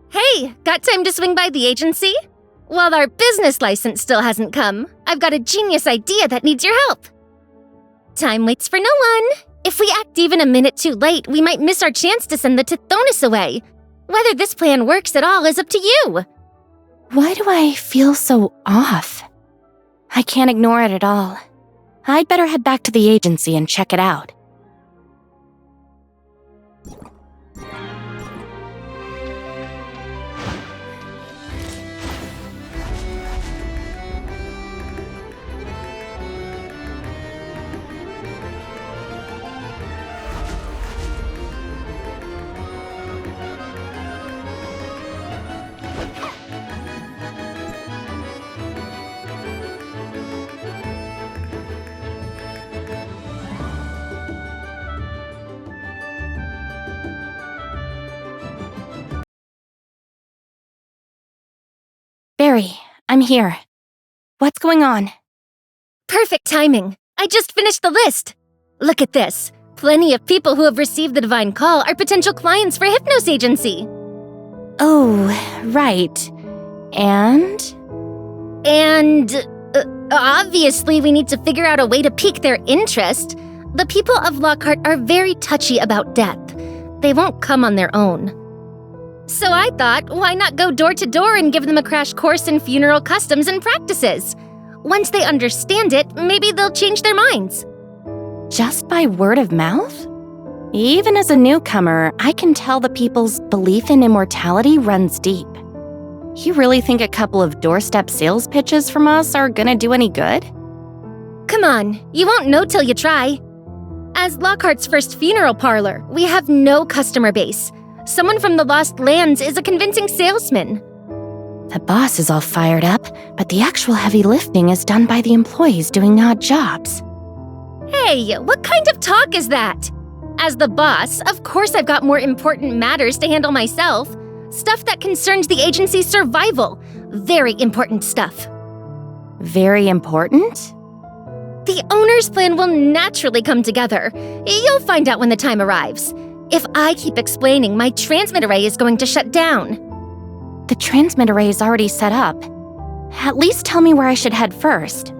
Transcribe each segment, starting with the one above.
Hey, got time to swing by the agency? While our business license still hasn't come, I've got a genius idea that needs your help. Time waits for no one. If we act even a minute too late, we might miss our chance to send the Tithonus away. Whether this plan works at all is up to you. Why do I feel so off? I can't ignore it at all. I'd better head back to the agency and check it out. Barry, I'm here. What's going on? Perfect timing. I just finished the list. Look at this. Plenty of people who have received the divine call are potential clients for Hypnos Agency. Oh, right. And obviously we need to figure out a way to pique their interest. The people of Lockhart are very touchy about death. They won't come on their own. So I thought, why not go door to door and give them a crash course in funeral customs and practices? Once they understand it, maybe they'll change their minds. Just by word of mouth? Even as a newcomer, I can tell the people's belief in immortality runs deep. You really think a couple of doorstep sales pitches from us are gonna do any good? Come on, you won't know till you try. As Lockhart's first funeral parlor, we have no customer base. Someone from the Lost Lands is a convincing salesman. The boss is all fired up, but the actual heavy lifting is done by the employees doing odd jobs. Hey, what kind of talk is that? As the boss, of course I've got more important matters to handle myself. Stuff that concerns the agency's survival. Very important stuff. Very important? The owner's plan will naturally come together. You'll find out when the time arrives. If I keep explaining, my transmit array is going to shut down. The transmit array is already set up. At least tell me where I should head first.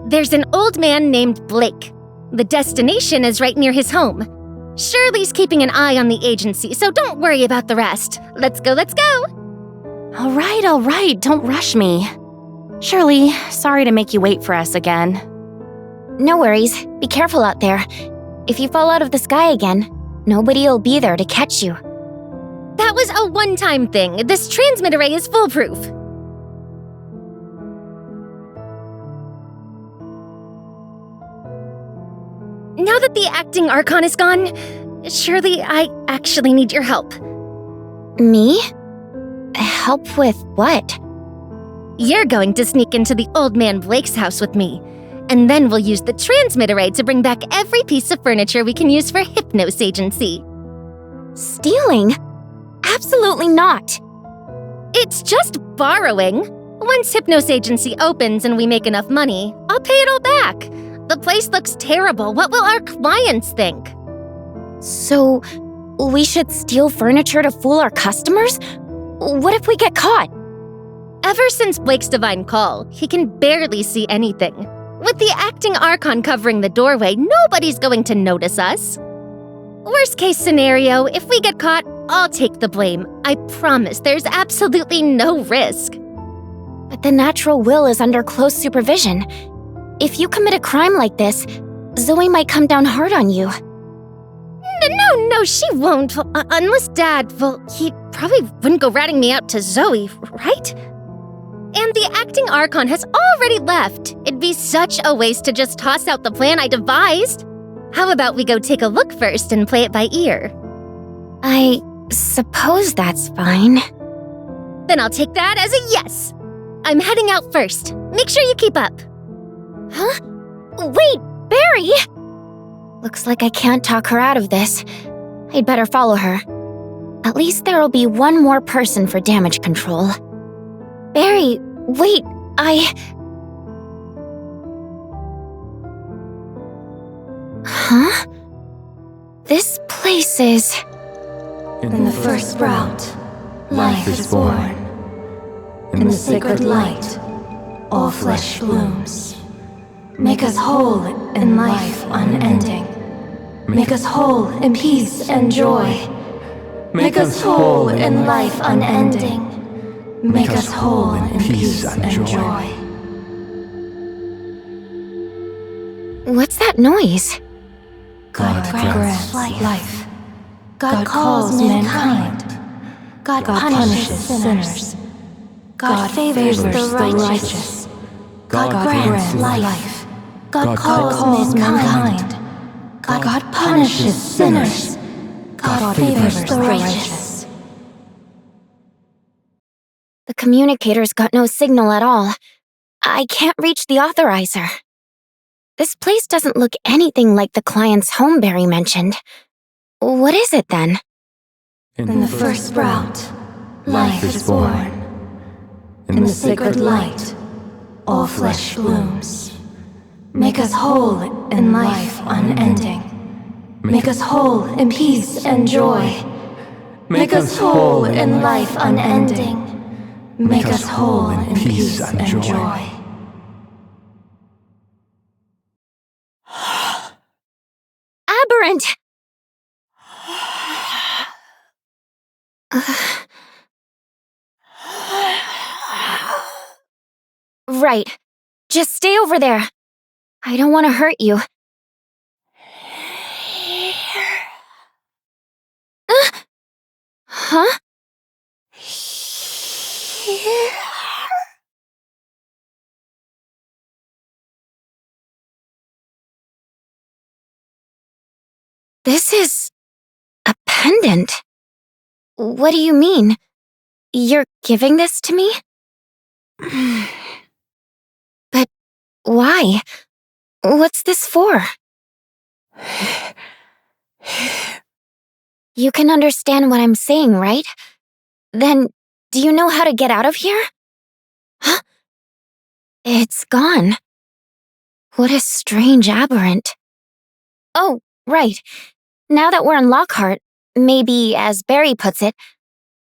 There's an old man named Blake. The destination is right near his home. Shirley's keeping an eye on the agency, so don't worry about the rest. Let's go, let's go! All right, don't rush me. Shirley, sorry to make you wait for us again. No worries. Be careful out there. If you fall out of the sky again, nobody'll be there to catch you. That was a one-time thing. This transmit array is foolproof. Now that the acting Archon is gone, surely I actually need your help. Me? Help with what? You're going to sneak into the old man Blake's house with me, and then we'll use the transmit array to bring back every piece of furniture we can use for Hypnos Agency. Stealing? Absolutely not. It's just borrowing. Once Hypnos Agency opens and we make enough money, I'll pay it all back. The place looks terrible. What will our clients think? So, we should steal furniture to fool our customers? What if we get caught? Ever since Blake's divine call, he can barely see anything. With the acting Archon covering the doorway, nobody's going to notice us. Worst case scenario, if we get caught, I'll take the blame. I promise there's absolutely no risk. But the natural will is under close supervision. If you commit a crime like this, Zoe might come down hard on you. No, she won't. Unless Dad, well, he probably wouldn't go ratting me out to Zoe, right? And the acting Archon has already left. It'd be such a waste to just toss out the plan I devised. How about we go take a look first and play it by ear? I suppose that's fine. Then I'll take that as a yes. I'm heading out first. Make sure you keep up. Huh? Wait, Barry! Looks like I can't talk her out of this. I'd better follow her. At least there'll be one more person for damage control. Barry, wait, Huh? This place is In the first sprout, life is born. In the sacred light, all flesh blooms. Make us whole in life unending. Make us whole in peace and joy. Make us whole in life unending. Make us whole in peace and joy. What's that noise? God grants life. God calls mankind. God punishes sinners. God favors the righteous. God grants life. God calls mankind. God punishes sinners. God favors the righteous. The communicator's got no signal at all. I can't reach the authorizer. This place doesn't look anything like the client's home Barry mentioned. What is it then? In the first sprout, life is born. In the sacred light, all flesh blooms. Make us whole in life unending. Make us whole in peace and joy. Make us whole in life unending. Make us whole in peace and joy. Aberrant! Right. Just stay over there. I don't want to hurt you. Huh? This is a pendant. What do you mean? You're giving this to me? But why? What's this for? You can understand what I'm saying, right? Then, do you know how to get out of here? Huh? It's gone. What a strange aberrant. Oh, right. Now that we're in Lockhart, maybe, as Barry puts it,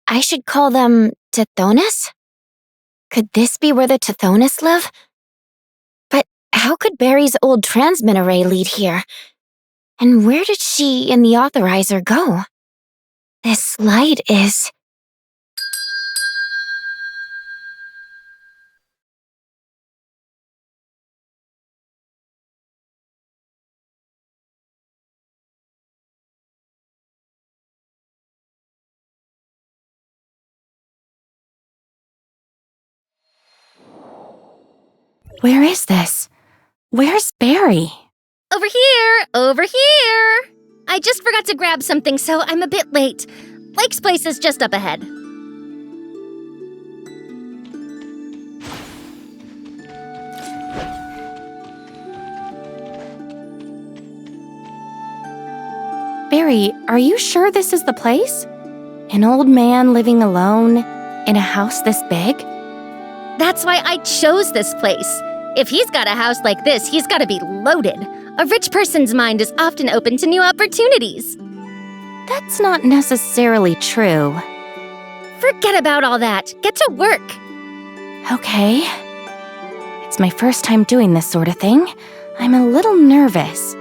I should call them Tithonus? Could this be where the Tithonus live? But how could Barry's old transmit array lead here? And where did she and the authorizer go? This light is... Where is this? Where's Barry? Over here! Over here! I just forgot to grab something, so I'm a bit late. Lake's place is just up ahead. Barry, are you sure this is the place? An old man living alone in a house this big? That's why I chose this place. If he's got a house like this, he's gotta be loaded. A rich person's mind is often open to new opportunities. That's not necessarily true. Forget about all that. Get to work. Okay. It's my first time doing this sort of thing. I'm a little nervous.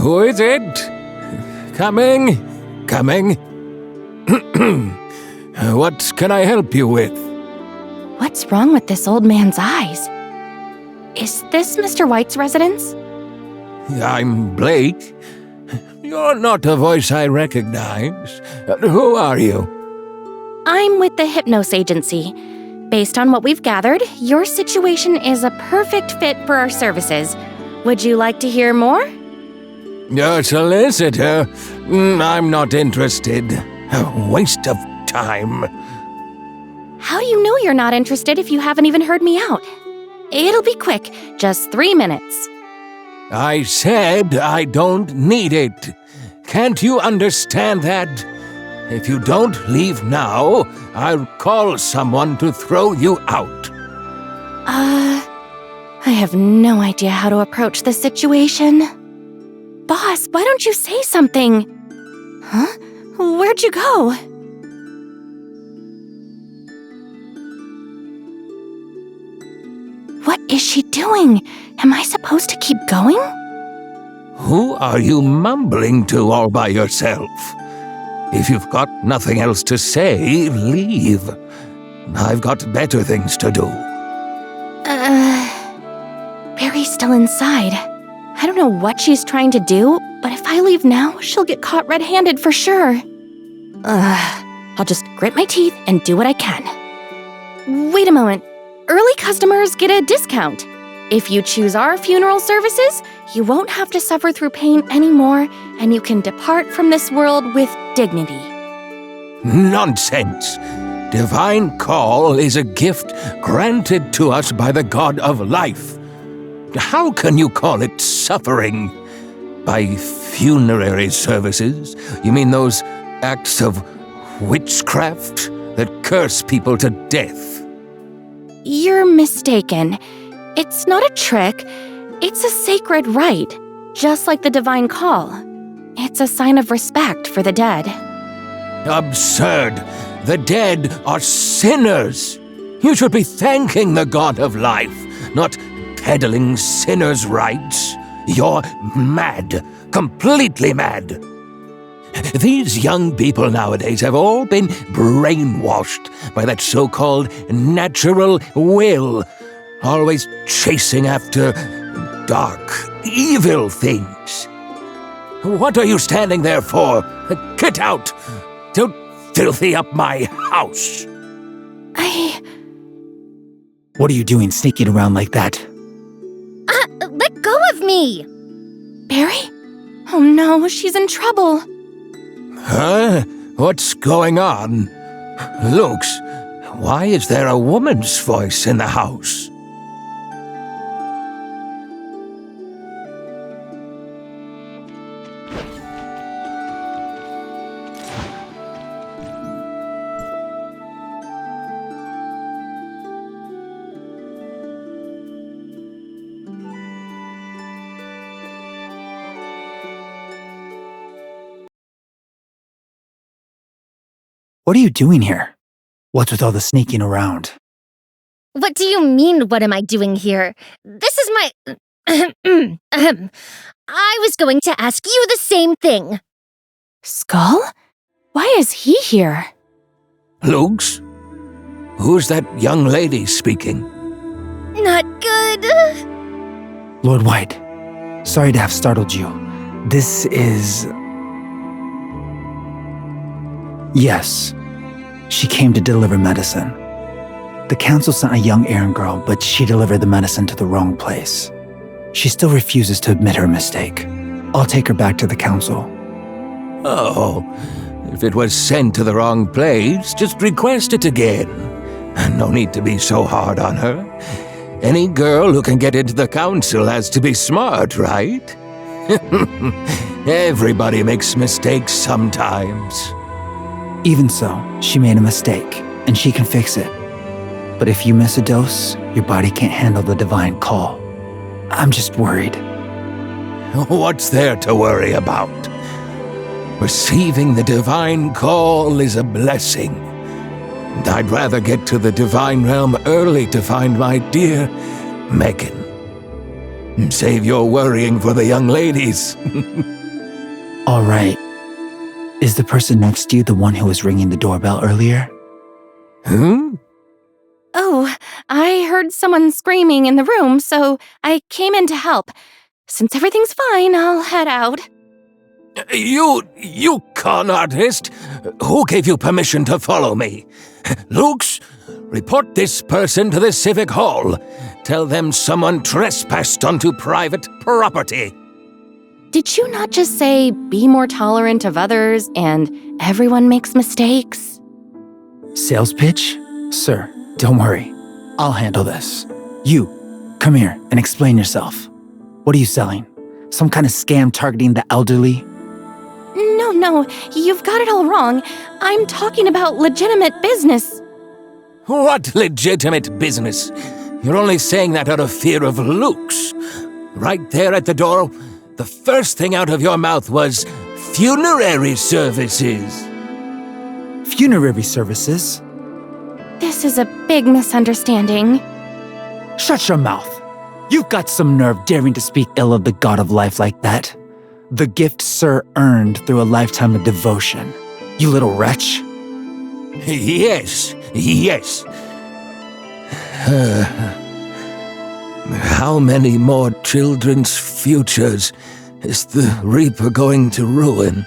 Who is it? Coming? What can I help you with? What's wrong with this old man's eyes? Is this Mr. White's residence? I'm Blake. You're not a voice I recognize. Who are you? I'm with the Hypnos Agency. Based on what we've gathered, your situation is a perfect fit for our services. Would you like to hear more? A solicitor? I'm not interested. A waste of time. How do you know you're not interested if you haven't even heard me out? It'll be quick, just 3 minutes. I said I don't need it. Can't you understand that? If you don't leave now, I'll call someone to throw you out. I have no idea how to approach this situation. Boss, why don't you say something? Huh? Where'd you go? What is she doing? Am I supposed to keep going? Who are you mumbling to all by yourself? If you've got nothing else to say, leave. I've got better things to do. Barry's still inside. I don't know what she's trying to do, but if I leave now, she'll get caught red-handed for sure. I'll just grit my teeth and do what I can. Wait a moment. Early customers get a discount. If you choose our funeral services, you won't have to suffer through pain anymore, and you can depart from this world with dignity. Nonsense! Divine Call is a gift granted to us by the God of Life. How can you call it suffering? By funerary services, you mean those acts of witchcraft that curse people to death? You're mistaken. It's not a trick. It's a sacred rite, just like the Divine Call. It's a sign of respect for the dead. Absurd! The dead are sinners! You should be thanking the God of Life, not peddling sinners' rights. You're mad. Completely mad. These young people nowadays have all been brainwashed by that so-called natural will, always chasing after dark, evil things. What are you standing there for? Get out! Don't filthy up my house! What are you doing sneaking around like that? Let go of me! Barry? Oh no, she's in trouble. Huh? What's going on? Lux, why is there a woman's voice in the house? What are you doing here? What's with all the sneaking around? What do you mean, what am I doing here? This is my... I was going to ask you the same thing. Skull? Why is he here? Lux? Who's that young lady speaking? Not good. Lord White, sorry to have startled you. This is... Yes, she came to deliver medicine. The council sent a young errand girl, but she delivered the medicine to the wrong place. She still refuses to admit her mistake. I'll take her back to the council. Oh, if it was sent to the wrong place, just request it again. No need to be so hard on her. Any girl who can get into the council has to be smart, right? Everybody makes mistakes sometimes. Even so, she made a mistake, and she can fix it. But if you miss a dose, your body can't handle the divine call. I'm just worried. What's there to worry about? Receiving the divine call is a blessing. And I'd rather get to the divine realm early to find my dear Megan. Save your worrying for the young ladies. All right. Is the person next to you the one who was ringing the doorbell earlier? Oh, I heard someone screaming in the room, so I came in to help. Since everything's fine, I'll head out. You con artist! Who gave you permission to follow me? Lux, report this person to the Civic Hall. Tell them someone trespassed onto private property. Did you not just say, be more tolerant of others and everyone makes mistakes? Sales pitch? Sir, don't worry. I'll handle this. You, come here and explain yourself. What are you selling? Some kind of scam targeting the elderly? No, you've got it all wrong. I'm talking about legitimate business. What legitimate business? You're only saying that out of fear of Luke's. Right there at the door, the first thing out of your mouth was funerary services. Funerary services? This is a big misunderstanding. Shut your mouth. You've got some nerve daring to speak ill of the god of life like that. The gift Sir earned through a lifetime of devotion. You little wretch. Yes. How many more children's futures is the Reaper going to ruin?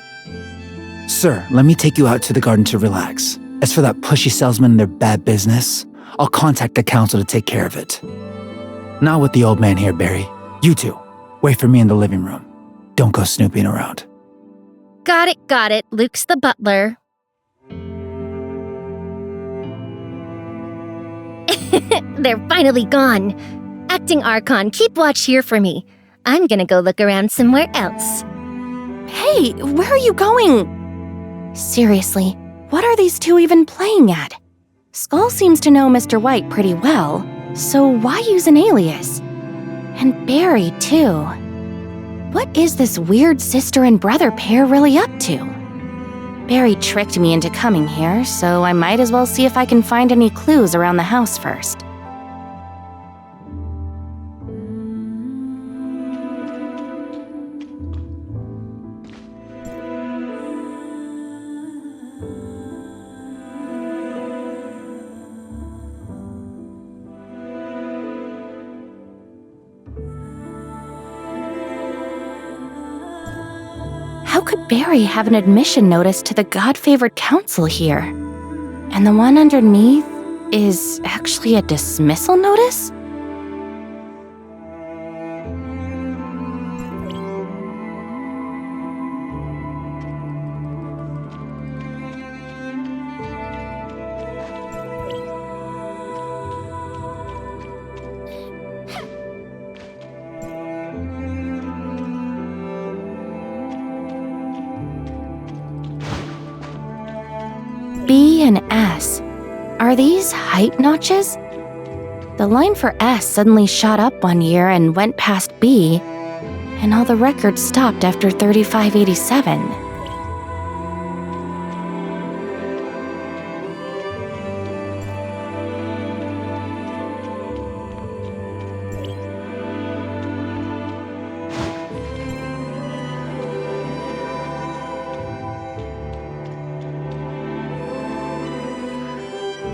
Sir, let me take you out to the garden to relax. As for that pushy salesman and their bad business, I'll contact the council to take care of it. Not with the old man here, Barry. You two, wait for me in the living room. Don't go snooping around. Got it. Luke's the butler. They're finally gone. Acting Archon, keep watch here for me. I'm gonna go look around somewhere else. Hey, where are you going? Seriously, what are these two even playing at? Skull seems to know Mr. White pretty well, so why use an alias? And Barry, too. What is this weird sister and brother pair really up to? Barry tricked me into coming here, so I might as well see if I can find any clues around the house first. How could Barry have an admission notice to the God-favored council here? And the one underneath is actually a dismissal notice? B and S. Are these height notches? The line for S suddenly shot up one year and went past B, and all the records stopped after 3587.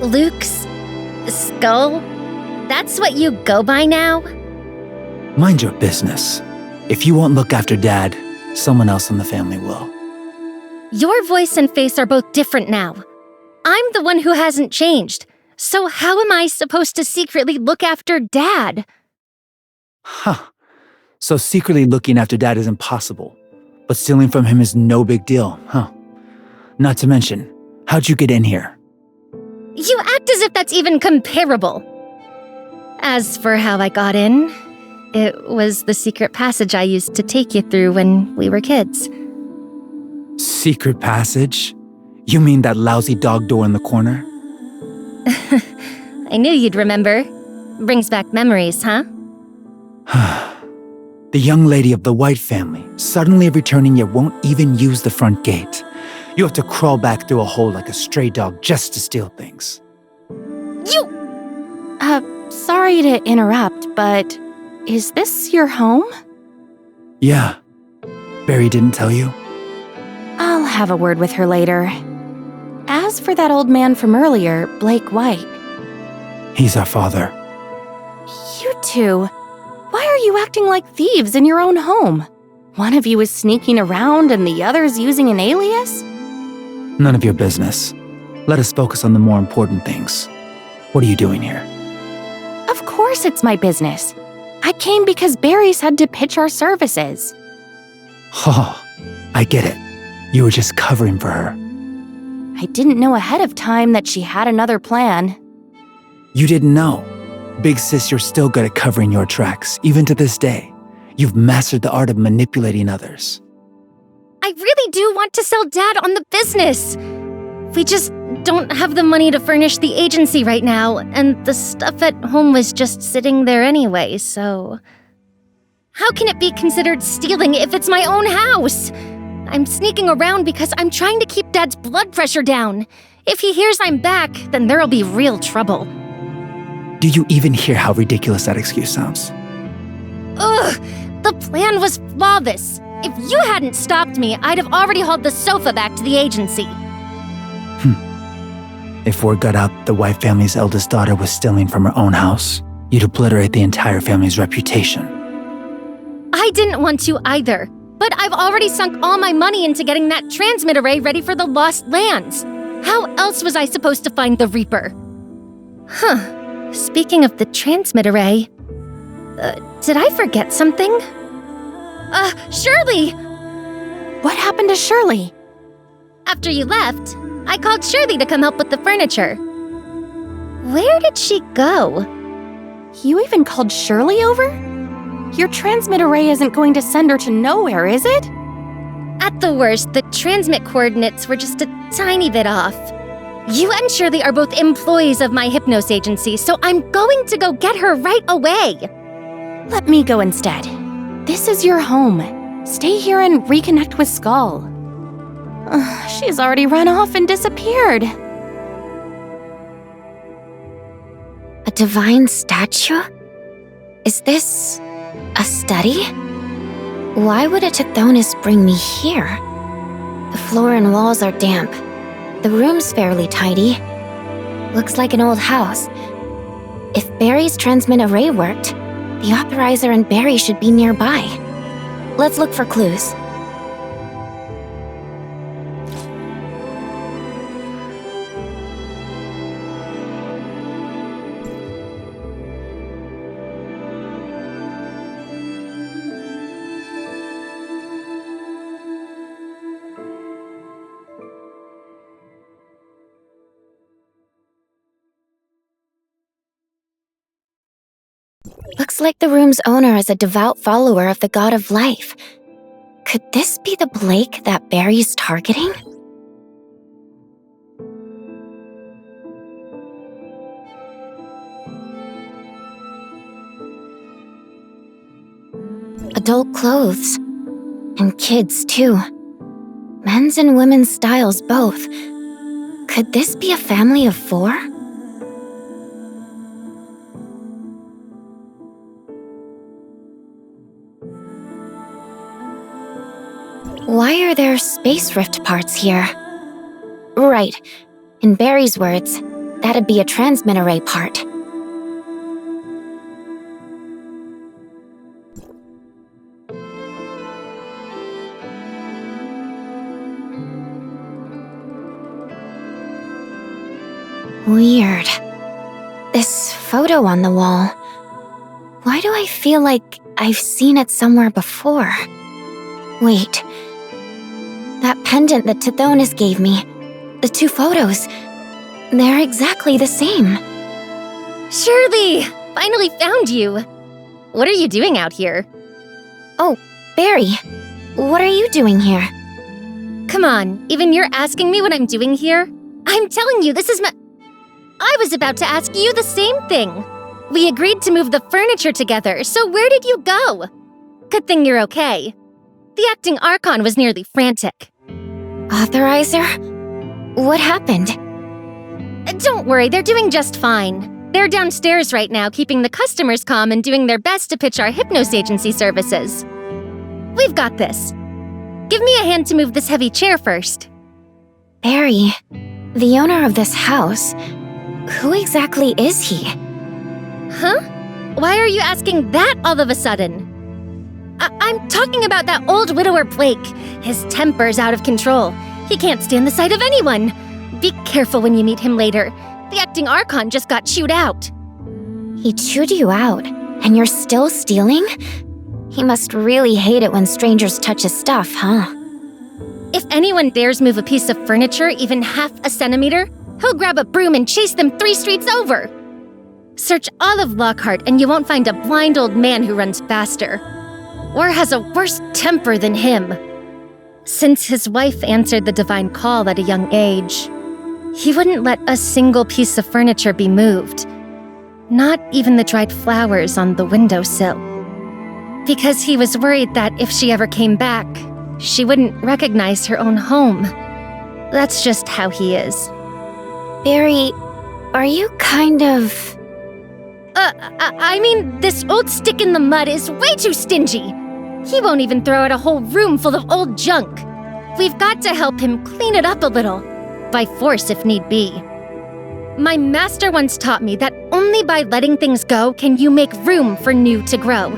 Luke's skull? That's what you go by now? Mind your business. If you won't look after Dad, someone else in the family will. Your voice and face are both different now. I'm the one who hasn't changed. So how am I supposed to secretly look after Dad? Huh. So secretly looking after Dad is impossible, but stealing from him is no big deal, huh? Not to mention, how'd you get in here? You act as if that's even comparable. As for how I got in, it was the secret passage I used to take you through when we were kids. Secret passage? You mean that lousy dog door in the corner? I knew you'd remember. Brings back memories, huh? The young lady of the White family, suddenly returning yet won't even use the front gate. You have to crawl back through a hole like a stray dog just to steal things. Sorry to interrupt, but is this your home? Yeah. Barry didn't tell you? I'll have a word with her later. As for that old man from earlier, Blake White. He's our father. You two, why are you acting like thieves in your own home? One of you is sneaking around and the other's using an alias? None of your business. Let us focus on the more important things. What are you doing here? Of course it's my business. I came because Barry said to pitch our services. Oh, I get it. You were just covering for her. I didn't know ahead of time that she had another plan. You didn't know. Big sis, you're still good at covering your tracks, even to this day. You've mastered the art of manipulating others. I really do want to sell Dad on the business. We just don't have the money to furnish the agency right now, and the stuff at home was just sitting there anyway, so... How can it be considered stealing if it's my own house? I'm sneaking around because I'm trying to keep Dad's blood pressure down. If he hears I'm back, then there'll be real trouble. Do you even hear how ridiculous that excuse sounds? Ugh! The plan was flawless. If you hadn't stopped me, I'd have already hauled the sofa back to the agency. If word got out the White family's eldest daughter was stealing from her own house, you'd obliterate the entire family's reputation. I didn't want to either, but I've already sunk all my money into getting that transmit array ready for the Lost Lands. How else was I supposed to find the Reaper? Speaking of the transmit array, did I forget something? Shirley! What happened to Shirley? After you left, I called Shirley to come help with the furniture. Where did she go? You even called Shirley over? Your transmit array isn't going to send her to nowhere, is it? At the worst, the transmit coordinates were just a tiny bit off. You and Shirley are both employees of my Hypnos agency, so I'm going to go get her right away. Let me go instead. This is your home. Stay here and reconnect with Skull. She's already run off and disappeared. A divine statue? Is this a study? Why would a Tithonus bring me here? The floor and walls are damp. The room's fairly tidy. Looks like an old house. If Barry's transmit array worked, the authorizer and Barry should be nearby. Let's look for clues. Looks like the room's owner is a devout follower of the god of life. Could this be the Blake that Barry's targeting? Adult clothes. And kids, too. Men's and women's styles both. Could this be a family of 4? Why are there space rift parts here? Right. In Barry's words, that'd be a transmit array part. Weird. This photo on the wall. Why do I feel like I've seen it somewhere before? Wait. That pendant that Tithonus gave me. The 2 photos. They're exactly the same. Shirley! Finally found you! What are you doing out here? Oh, Barry. What are you doing here? Come on, even you're asking me what I'm doing here? I'm telling you, this is I was about to ask you the same thing. We agreed to move the furniture together, so where did you go? Good thing you're okay. The acting Archon was nearly frantic. Authorizer? What happened? Don't worry, they're doing just fine. They're downstairs right now, keeping the customers calm and doing their best to pitch our Hypnos agency services. We've got this. Give me a hand to move this heavy chair first. Barry, the owner of this house, who exactly is he? Huh? Why are you asking that all of a sudden? I'm talking about that old widower Blake. His temper's out of control. He can't stand the sight of anyone. Be careful when you meet him later. The acting Archon just got chewed out. He chewed you out, and you're still stealing? He must really hate it when strangers touch his stuff, huh? If anyone dares move a piece of furniture even half a centimeter, he'll grab a broom and chase them 3 streets over. Search all of Lockhart and you won't find a blind old man who runs faster. Or has a worse temper than him. Since his wife answered the divine call at a young age, He wouldn't let a single piece of furniture be moved. Not even the dried flowers on the windowsill. Because he was worried that if she ever came back, she wouldn't recognize her own home. That's just how he is. Barry, are you kind of... I mean, this old stick in the mud is way too stingy. He won't even throw out a whole room full of old junk. We've got to help him clean it up a little, by force if need be. My master once taught me that only by letting things go can you make room for new to grow.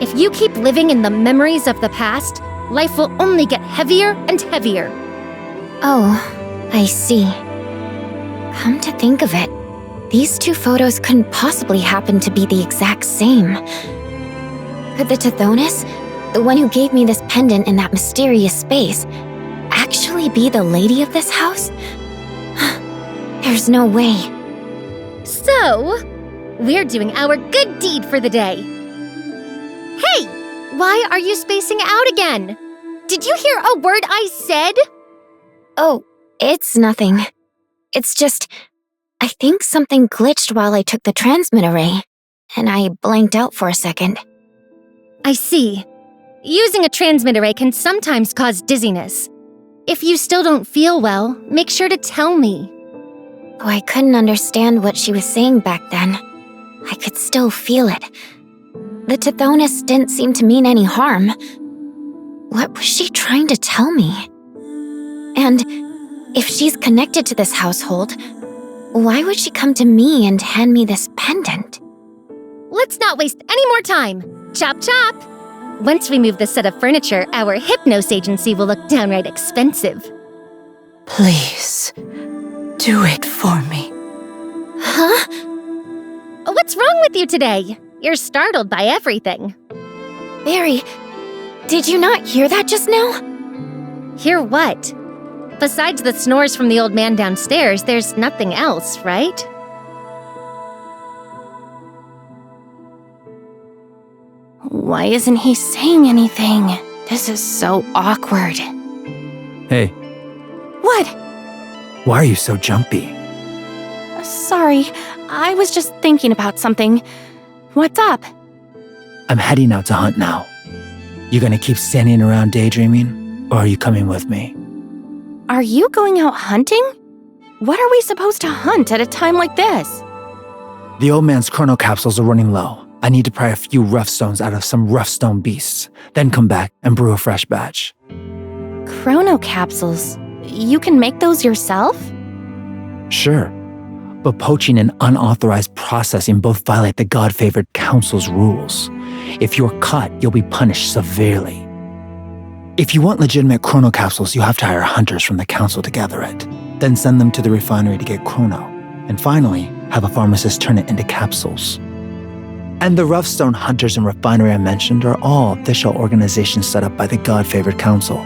If you keep living in the memories of the past, life will only get heavier and heavier. Oh, I see. Come to think of it, these two photos couldn't possibly happen to be the exact same. Could the Tithonus, the one who gave me this pendant in that mysterious space, actually be the lady of this house? There's no way. So, we're doing our good deed for the day. Hey! Why are you spacing out again? Did you hear a word I said? Oh, it's nothing. It's just, I think something glitched while I took the transmit array, and I blanked out for a second. I see. Using a transmit array can sometimes cause dizziness. If you still don't feel well, make sure to tell me. Though I couldn't understand what she was saying back then, I could still feel it. The Tithonus didn't seem to mean any harm. What was she trying to tell me? And if she's connected to this household, why would she come to me and hand me this pendant? Let's not waste any more time. Chop chop! Once we move this set of furniture, our Hypnos agency will look downright expensive. Please, do it for me. Huh? What's wrong with you today? You're startled by everything. Barry, did you not hear that just now? Hear what? Besides the snores from the old man downstairs, there's nothing else, right? Why isn't he saying anything? This is so awkward. Hey, What? why are you so jumpy? Sorry, I was just thinking about something. What's up? I'm heading out to hunt now. You gonna keep standing around daydreaming, or are you coming with me? Are you going out hunting? What are we supposed to hunt at a time like this? The old man's chrono capsules are running low. I need to pry a few rough stones out of some rough stone beasts, then come back and brew a fresh batch. Chrono capsules? You can make those yourself? Sure, but poaching and unauthorized processing both violate the God-favored council's rules. If you're caught, you'll be punished severely. If you want legitimate chrono capsules, you have to hire hunters from the council to gather it, then send them to the refinery to get chrono, and finally, have a pharmacist turn it into capsules. And the rough stone hunters and refinery I mentioned are all official organizations set up by the God-favored council.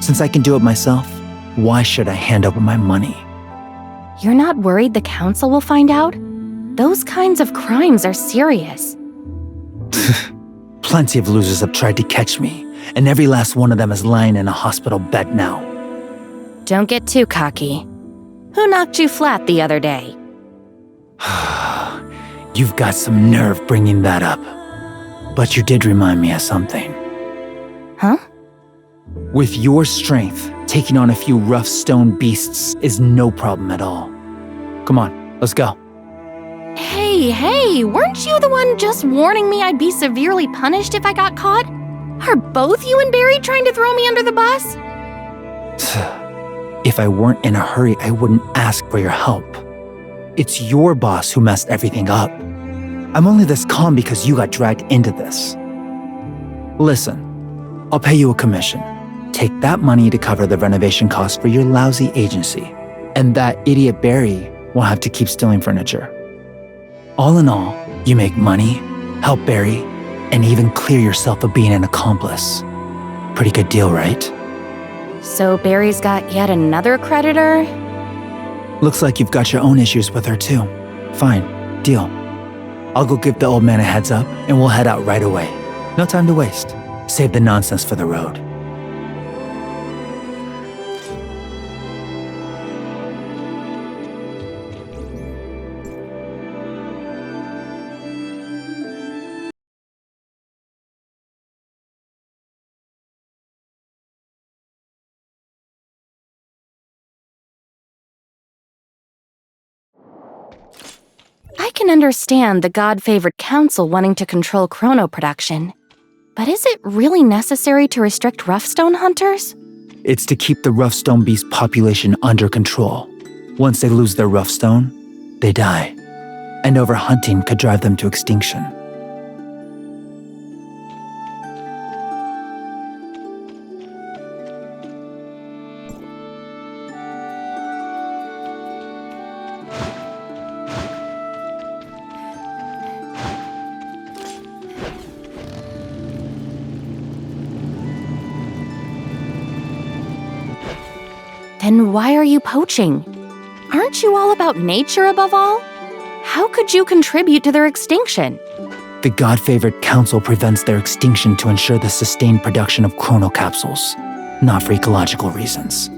Since I can do it myself, why should I hand over my money? You're not worried the council will find out? Those kinds of crimes are serious. Plenty of losers have tried to catch me, and every last one of them is lying in a hospital bed now. Don't get too cocky. Who knocked you flat the other day? You've got some nerve bringing that up. But you did remind me of something. Huh? With your strength, taking on a few rough stone beasts is no problem at all. Come on, let's go. Hey, weren't you the one just warning me I'd be severely punished if I got caught? Are both you and Barry trying to throw me under the bus? If I weren't in a hurry, I wouldn't ask for your help. It's your boss who messed everything up. I'm only this calm because you got dragged into this. Listen, I'll pay you a commission. Take that money to cover the renovation costs for your lousy agency. And that idiot Barry won't have to keep stealing furniture. All in all, you make money, help Barry, and even clear yourself of being an accomplice. Pretty good deal, right? So Barry's got yet another creditor? Looks like you've got your own issues with her too. Fine, deal. I'll go give the old man a heads up and we'll head out right away. No time to waste. Save the nonsense for the road. I can understand the God-favored council wanting to control chrono production. But is it really necessary to restrict Roughstone hunters? It's to keep the Roughstone beast population under control. Once they lose their Roughstone, they die. And overhunting could drive them to extinction. Then why are you poaching? Aren't you all about nature above all? How could you contribute to their extinction? The God-favored council prevents their extinction to ensure the sustained production of chronocapsules, not for ecological reasons.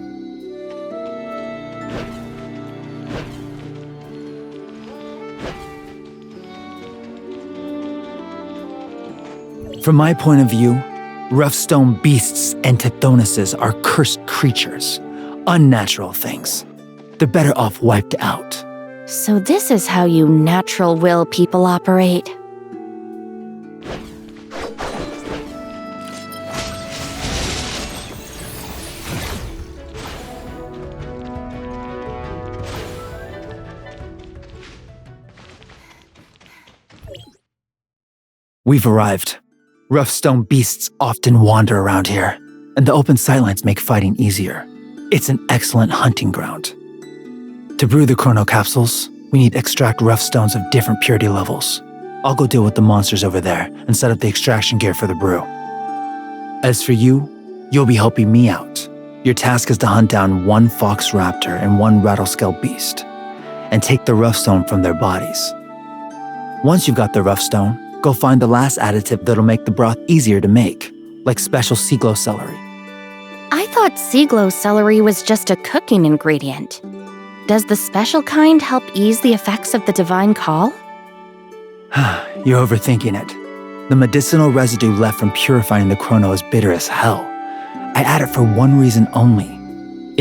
From my point of view, Roughstone beasts and Tithonus's are cursed creatures, unnatural things. They're better off wiped out. So this is how you natural will people operate. We've arrived. Roughstone beasts often wander around here, and the open sightlines make fighting easier. It's an excellent hunting ground. To brew the chronocapsules, we need extract Roughstones of different purity levels. I'll go deal with the monsters over there and set up the extraction gear for the brew. As for you, you'll be helping me out. Your task is to hunt down one fox raptor and one rattlescale beast, and take the Roughstone from their bodies. Once you've got the Roughstone, go find the last additive that'll make the broth easier to make, like special sea-glow celery. I thought sea-glow celery was just a cooking ingredient. Does the special kind help ease the effects of the divine call? You're overthinking it. The medicinal residue left from purifying the chrono is bitter as hell. I add it for one reason only.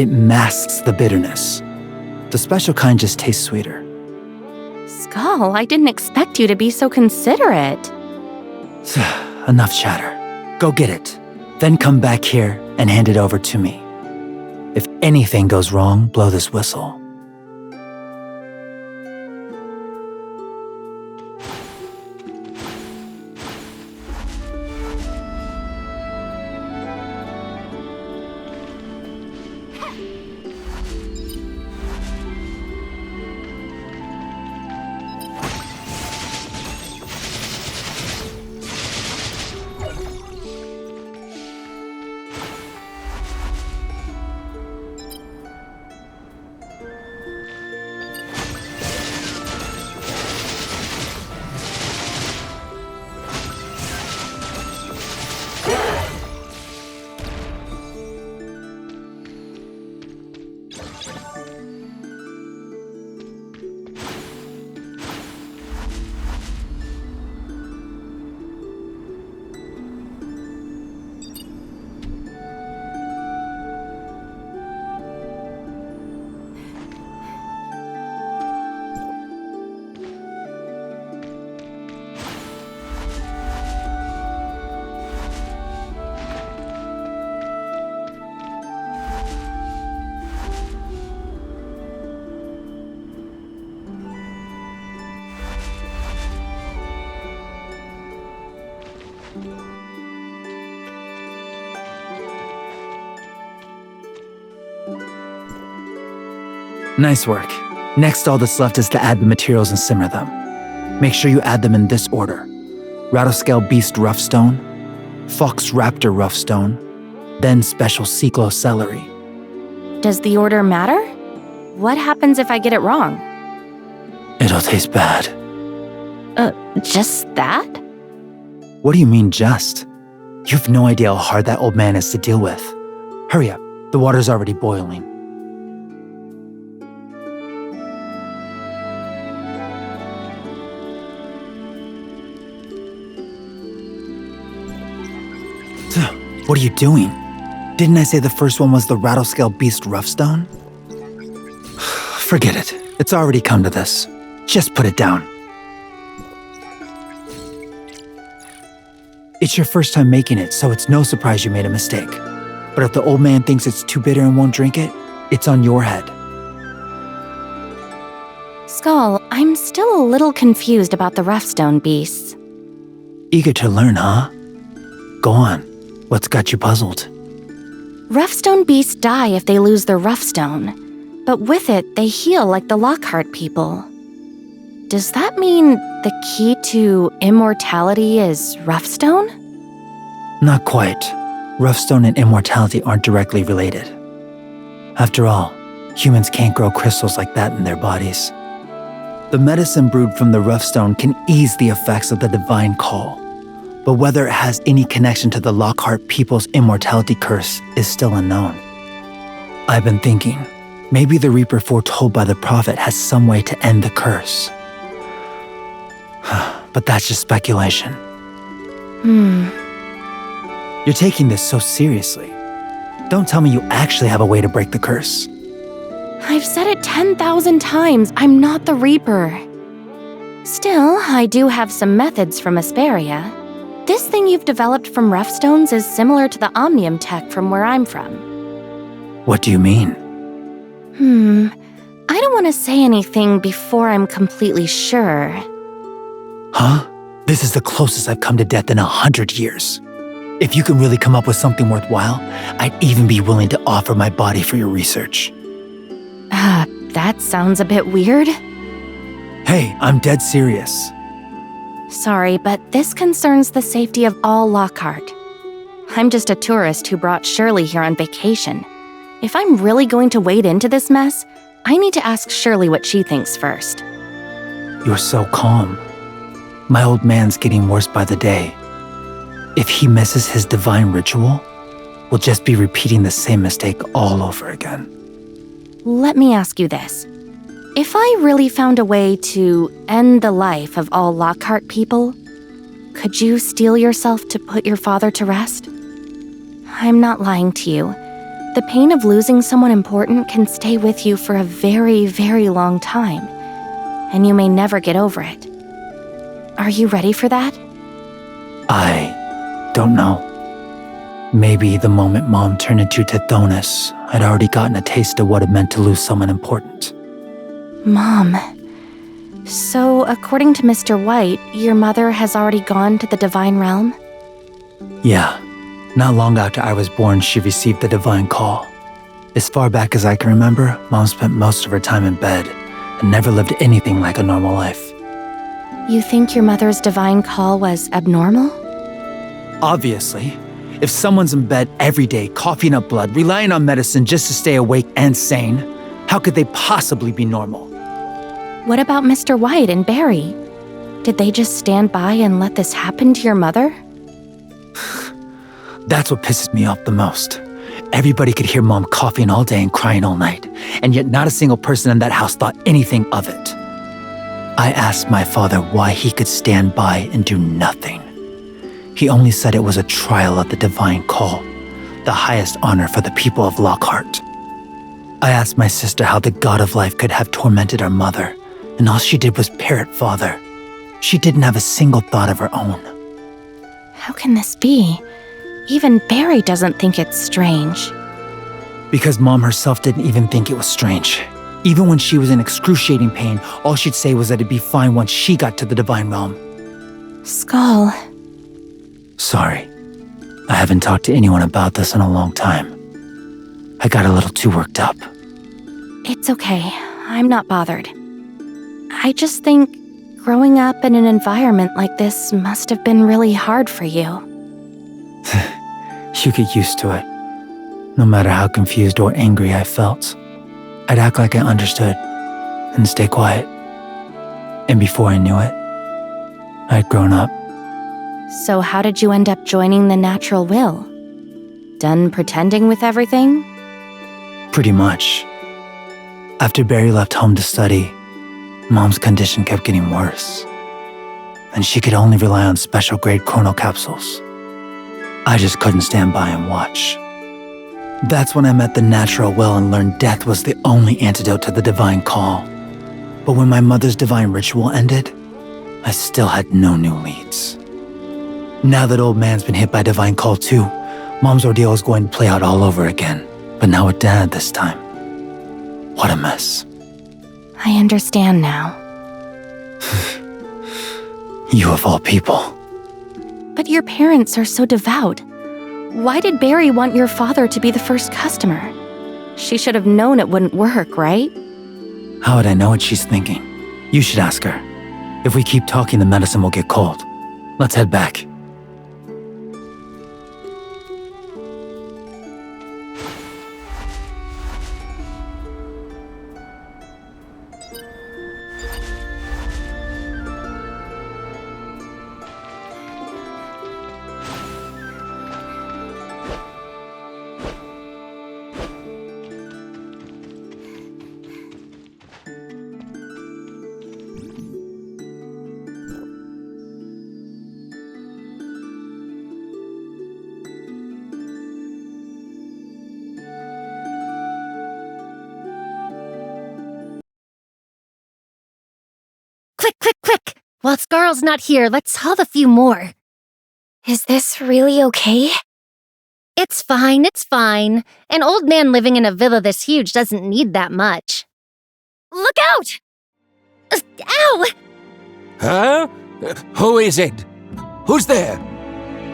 It masks the bitterness. The special kind just tastes sweeter. Skull, I didn't expect you to be so considerate. Enough chatter. Go get it. Then come back here and hand it over to me. If anything goes wrong, blow this whistle. Nice work. Next, all that's left is to add the materials and simmer them. Make sure you add them in this order: Rattlescale Beast Roughstone, Fox Raptor Roughstone, then Special Sea-glow Celery. Does the order matter? What happens if I get it wrong? It'll taste bad. Just that? What do you mean, just? You have no idea how hard that old man is to deal with. Hurry up, the water's already boiling. What are you doing? Didn't I say the first one was the Rattlescale Beast Roughstone? Forget it. It's already come to this. Just put it down. It's your first time making it, so it's no surprise you made a mistake. But if the old man thinks it's too bitter and won't drink it, it's on your head. Skull, I'm still a little confused about the Roughstone beasts. Eager to learn, huh? Go on. What's got you puzzled? Roughstone beasts die if they lose their Roughstone, but with it, they heal like the Lockhart people. Does that mean the key to immortality is Roughstone? Not quite. Roughstone and immortality aren't directly related. After all, humans can't grow crystals like that in their bodies. The medicine brewed from the Roughstone can ease the effects of the divine call, but whether it has any connection to the Lockhart people's immortality curse is still unknown. I've been thinking, maybe the Reaper foretold by the prophet has some way to end the curse. But that's just speculation. You're taking this so seriously. Don't tell me you actually have a way to break the curse. I've said it 10,000 times, I'm not the Reaper. Still, I do have some methods from Asperia. This thing you've developed from Roughstones is similar to the Omnium tech from where I'm from. What do you mean? I don't want to say anything before I'm completely sure. Huh? This is the closest I've come to death in 100 years. If you can really come up with something worthwhile, I'd even be willing to offer my body for your research. That sounds a bit weird. Hey, I'm dead serious. Sorry, but this concerns the safety of all Lockhart. I'm just a tourist who brought Shirley here on vacation. If I'm really going to wade into this mess, I need to ask Shirley what she thinks first. You're so calm. My old man's getting worse by the day. If he misses his divine ritual, we'll just be repeating the same mistake all over again. Let me ask you this. If I really found a way to end the life of all Lockhart people, could you steel yourself to put your father to rest? I'm not lying to you. The pain of losing someone important can stay with you for a very, very long time, and you may never get over it. Are you ready for that? I don't know. Maybe the moment Mom turned into Tithonus, I'd already gotten a taste of what it meant to lose someone important. Mom. So, according to Mr. White, your mother has already gone to the Divine Realm? Yeah. Not long after I was born, she received the divine call. As far back as I can remember, Mom spent most of her time in bed and never lived anything like a normal life. You think your mother's divine call was abnormal? Obviously. If someone's in bed every day, coughing up blood, relying on medicine just to stay awake and sane, how could they possibly be normal? What about Mr. White and Barry? Did they just stand by and let this happen to your mother? That's what pisses me off the most. Everybody could hear Mom coughing all day and crying all night, and yet not a single person in that house thought anything of it. I asked my father why he could stand by and do nothing. He only said it was a trial of the divine call, the highest honor for the people of Lockhart. I asked my sister how the god of life could have tormented our mother, and all she did was parrot father. She didn't have a single thought of her own. How can this be? Even Barry doesn't think it's strange. Because Mom herself didn't even think it was strange. Even when she was in excruciating pain, all she'd say was that it'd be fine once she got to the divine realm. Skull. Sorry. I haven't talked to anyone about this in a long time. I got a little too worked up. It's okay. I'm not bothered. I just think growing up in an environment like this must have been really hard for you. You get used to it. No matter how confused or angry I felt, I'd act like I understood and stay quiet. And before I knew it, I'd grown up. So how did you end up joining the Natural Will? Done pretending with everything? Pretty much. After Barry left home to study, Mom's condition kept getting worse, and she could only rely on special grade chrono capsules. I just couldn't stand by and watch. That's when I met the Natural Will and learned death was the only antidote to the divine call. But when my mother's divine ritual ended, I still had no new leads. Now that old man's been hit by Divine Call too, Mom's ordeal is going to play out all over again. But now with Dad this time. What a mess. I understand now. You of all people. But your parents are so devout. Why did Barry want your father to be the first customer? She should have known it wouldn't work, right? How would I know what she's thinking? You should ask her. If we keep talking, the medicine will get cold. Let's head back. Quick! While Scarl's not here, let's haul a few more. Is this really okay? It's fine. An old man living in a villa this huge doesn't need that much. Look out! Ow! Huh? Who is it? Who's there?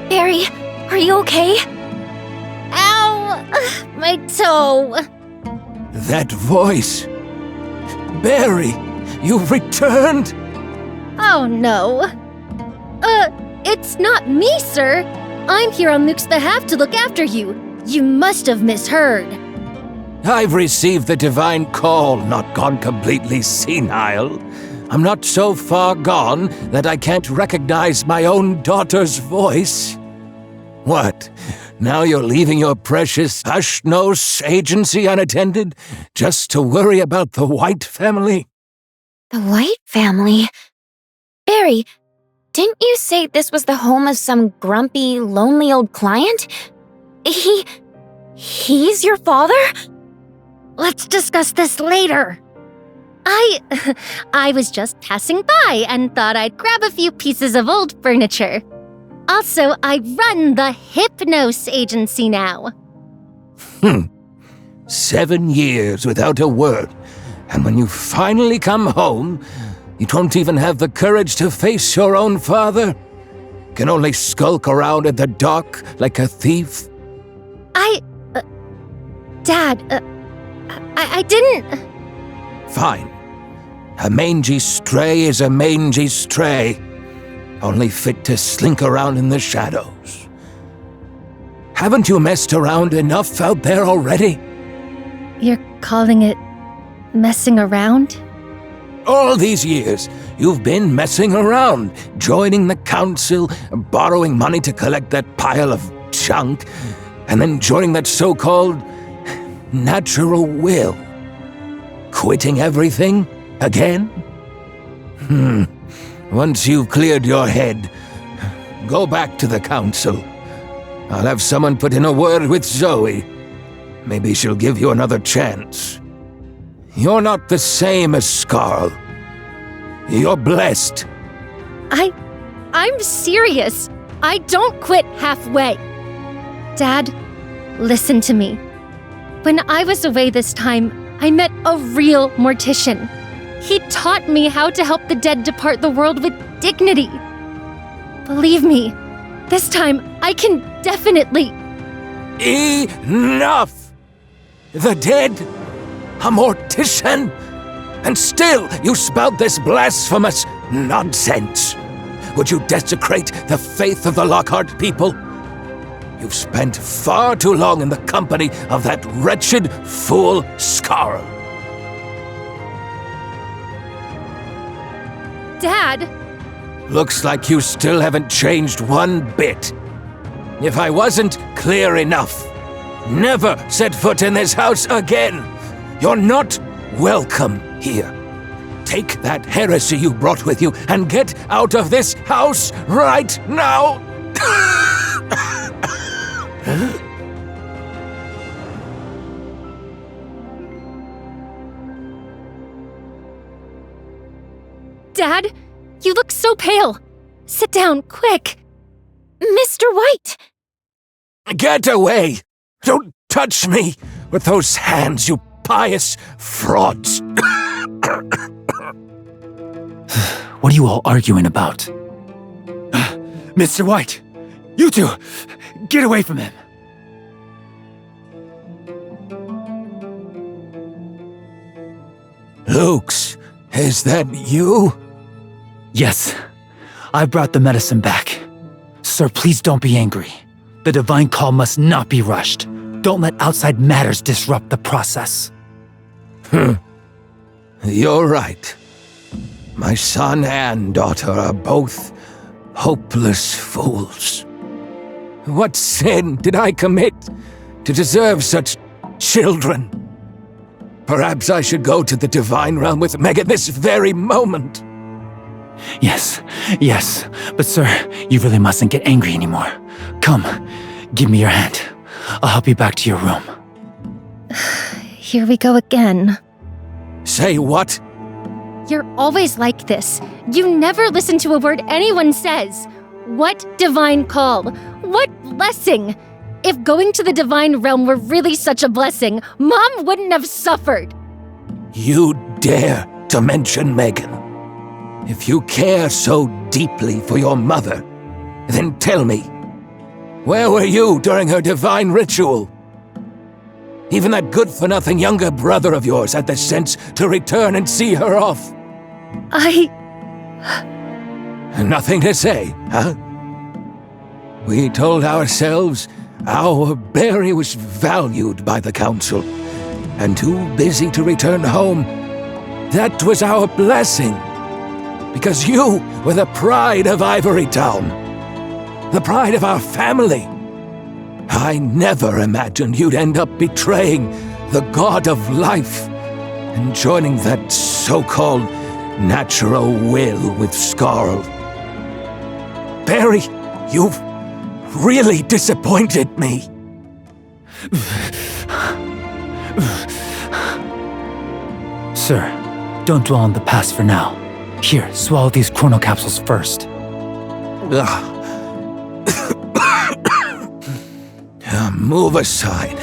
Barry, are you okay? Ow! My toe! That voice. Barry, you've returned? Oh no. It's not me, sir. I'm here on Luke's behalf to look after you. You must have misheard. I've received the divine call, not gone completely senile. I'm not so far gone that I can't recognize my own daughter's voice. What? Now you're leaving your precious hush-nose agency unattended just to worry about the White family? The White family? Barry, didn't you say this was the home of some grumpy, lonely old client? He's your father? Let's discuss this later. I was just passing by and thought I'd grab a few pieces of old furniture. Also, I run the Hypnos agency now. 7 years without a word, and when you finally come home, you don't even have the courage to face your own father? Can only skulk around in the dark like a thief? Dad, I didn't... Fine. A mangy stray is a mangy stray, only fit to slink around in the shadows. Haven't you messed around enough out there already? You're calling it messing around? All these years, you've been messing around, joining the council, borrowing money to collect that pile of junk, and then joining that so-called natural will. Quitting everything again? Once you've cleared your head, go back to the council. I'll have someone put in a word with Zoe. Maybe she'll give you another chance. You're not the same as Scarl. You're blessed. I'm serious. I don't quit halfway. Dad, listen to me. When I was away this time, I met a real mortician. He taught me how to help the dead depart the world with dignity. Believe me, this time I can definitely... Enough! The dead? A mortician? And still you spout this blasphemous nonsense. Would you desecrate the faith of the Lockhart people? You've spent far too long in the company of that wretched fool Scarl. Dad! Looks like you still haven't changed one bit. If I wasn't clear enough, never set foot in this house again. You're not welcome here. Take that heresy you brought with you and get out of this house right now. Dad, you look so pale. Sit down, quick. Mr. White! Get away! Don't touch me with those hands, you pious frauds! What are you all arguing about? Mr. White! You two! Get away from him! Lukes, is that you? Yes. I brought the medicine back. Sir, please don't be angry. The divine call must not be rushed. Don't let outside matters disrupt the process. You're right. My son and daughter are both hopeless fools. What sin did I commit to deserve such children? Perhaps I should go to the divine realm with Megan this very moment. Yes. But sir, you really mustn't get angry anymore. Come, give me your hand. I'll help you back to your room. Here we go again. Say what? You're always like this. You never listen to a word anyone says. What divine call? What blessing? If going to the divine realm were really such a blessing, Mom wouldn't have suffered. You dare to mention Megan? If you care so deeply for your mother, then tell me, where were you during her divine ritual? Even that good-for-nothing younger brother of yours had the sense to return and see her off. Nothing to say, huh? We told ourselves our Barry was valued by the council, and too busy to return home. That was our blessing, because you were the pride of Ivory Town, the pride of our family. I never imagined you'd end up betraying the god of life and joining that so-called natural will with Scarl. Barry, you've really disappointed me. Sir, don't dwell on the past for now. Here, swallow these chrono capsules first. Move aside.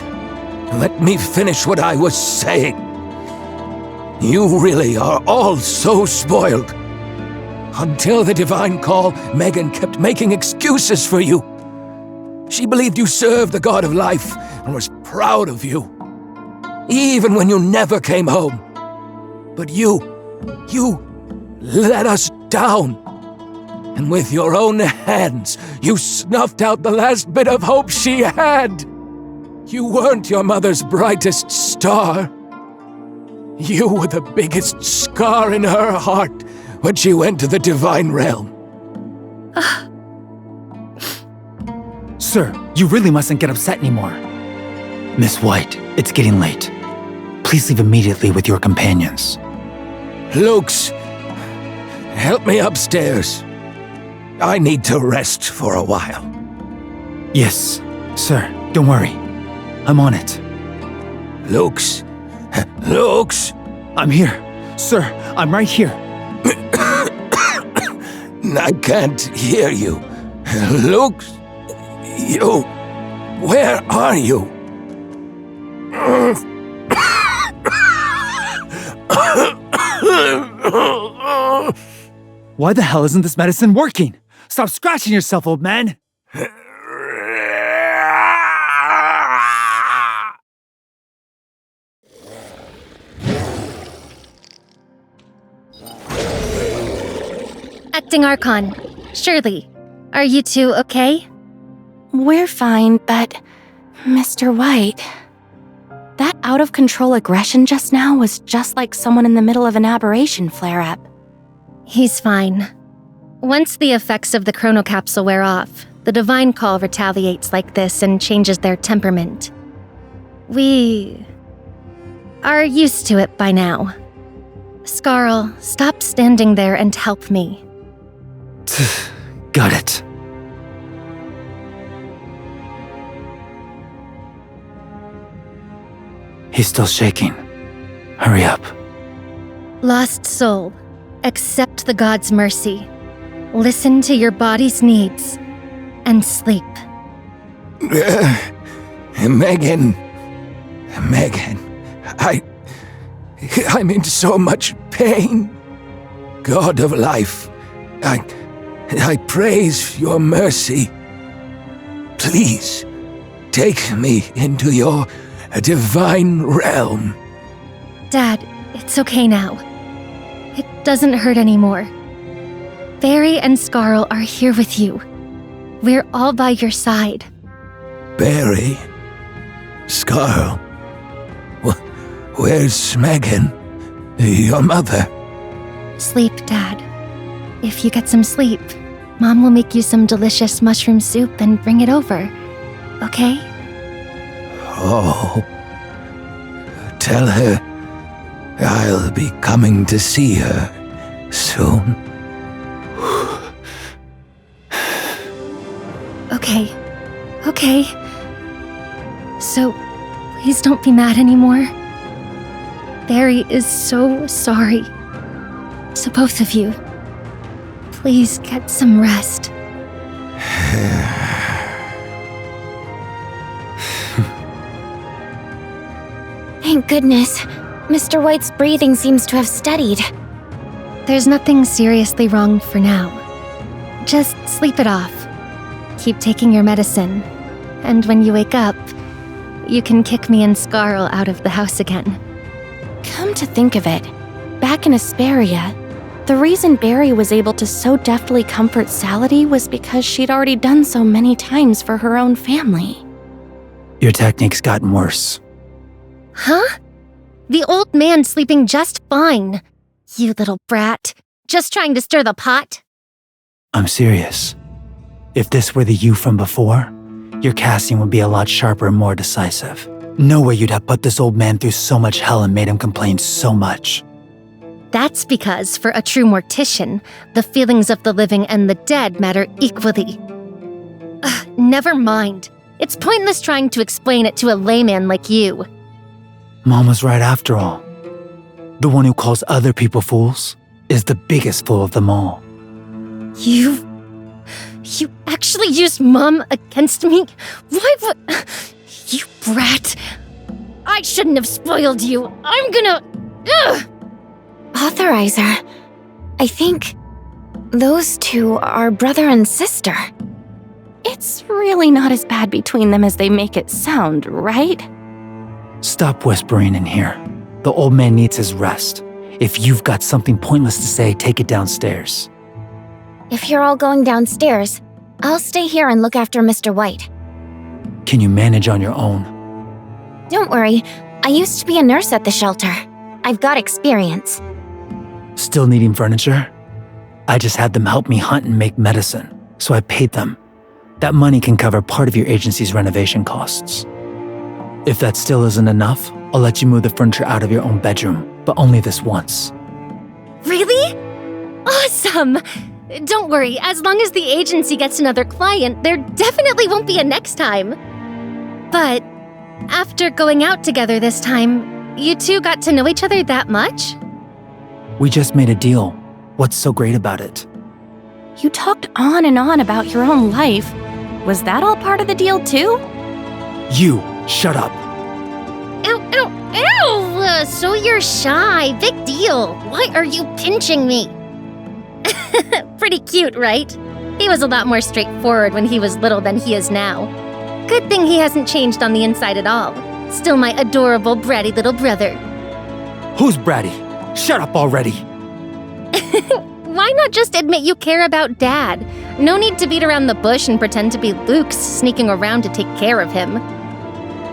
Let me finish what I was saying. You really are all so spoiled. Until the divine call, Megan kept making excuses for you. She believed you served the god of life and was proud of you, even when you never came home. But you let us down. And with your own hands, you snuffed out the last bit of hope she had. You weren't your mother's brightest star. You were the biggest scar in her heart when she went to the divine realm. Sir, you really mustn't get upset anymore. Miss White, it's getting late. Please leave immediately with your companions. Lukes, help me upstairs. I need to rest for a while. Yes, sir, don't worry. I'm on it. Lukes, Lukes! I'm here. Sir, I'm right here. I can't hear you. Lukes, you... Where are you? Why the hell isn't this medicine working? Stop scratching yourself, old man! Acting Archon. Shirley, are you two okay? We're fine, but Mr. White, that out-of-control aggression just now was just like someone in the middle of an aberration flare-up. He's fine. Once the effects of the chrono capsule wear off, the divine call retaliates like this and changes their temperament. We are used to it by now. Scarl, stop standing there and help me. Got it. He's still shaking. Hurry up. Lost soul, accept the god's mercy. Listen to your body's needs, and sleep. Megan, I'm in so much pain. God of life, I praise your mercy. Please, take me into your divine realm. Dad, it's okay now. It doesn't hurt anymore. Barry and Scarl are here with you. We're all by your side. Barry? Scarl? Where's Megan? Your mother? Sleep, Dad. If you get some sleep, Mom will make you some delicious mushroom soup and bring it over. Okay? Oh. Tell her I'll be coming to see her soon. Okay. So, please don't be mad anymore. Barry is so sorry. So both of you, please get some rest. Thank goodness. Mr. White's breathing seems to have steadied. There's nothing seriously wrong for now. Just sleep it off. Keep taking your medicine. And when you wake up, you can kick me and Scarl out of the house again. Come to think of it, back in Asperia, the reason Barry was able to so deftly comfort Salady was because she'd already done so many times for her own family. Your technique's gotten worse. Huh? The old man's sleeping just fine. You little brat. Just trying to stir the pot? I'm serious. If this were the you from before, your casting would be a lot sharper and more decisive. No way you'd have put this old man through so much hell and made him complain so much. That's because, for a true mortician, the feelings of the living and the dead matter equally. Never mind. It's pointless trying to explain it to a layman like you. Mom was right after all. The one who calls other people fools is the biggest fool of them all. You actually used Mom against me? Why would... You brat. I shouldn't have spoiled you. I'm gonna... Ugh! Authorizer, I think those two are brother and sister. It's really not as bad between them as they make it sound, right? Stop whispering in here. The old man needs his rest. If you've got something pointless to say, take it downstairs. If you're all going downstairs, I'll stay here and look after Mr. White. Can you manage on your own? Don't worry, I used to be a nurse at the shelter. I've got experience. Still needing furniture? I just had them help me hunt and make medicine, so I paid them. That money can cover part of your agency's renovation costs. If that still isn't enough, I'll let you move the furniture out of your own bedroom, but only this once. Really? Awesome! Don't worry, as long as the agency gets another client, there definitely won't be a next time. But after going out together this time, you two got to know each other that much? We just made a deal. What's so great about it? You talked on and on about your own life. Was that all part of the deal too? You, shut up. Ow! So you're shy. Big deal. Why are you pinching me? Pretty cute, right? He was a lot more straightforward when he was little than he is now. Good thing he hasn't changed on the inside at all. Still my adorable, bratty little brother. Who's bratty? Shut up already. Why not just admit you care about Dad? No need to beat around the bush and pretend to be Luke's sneaking around to take care of him.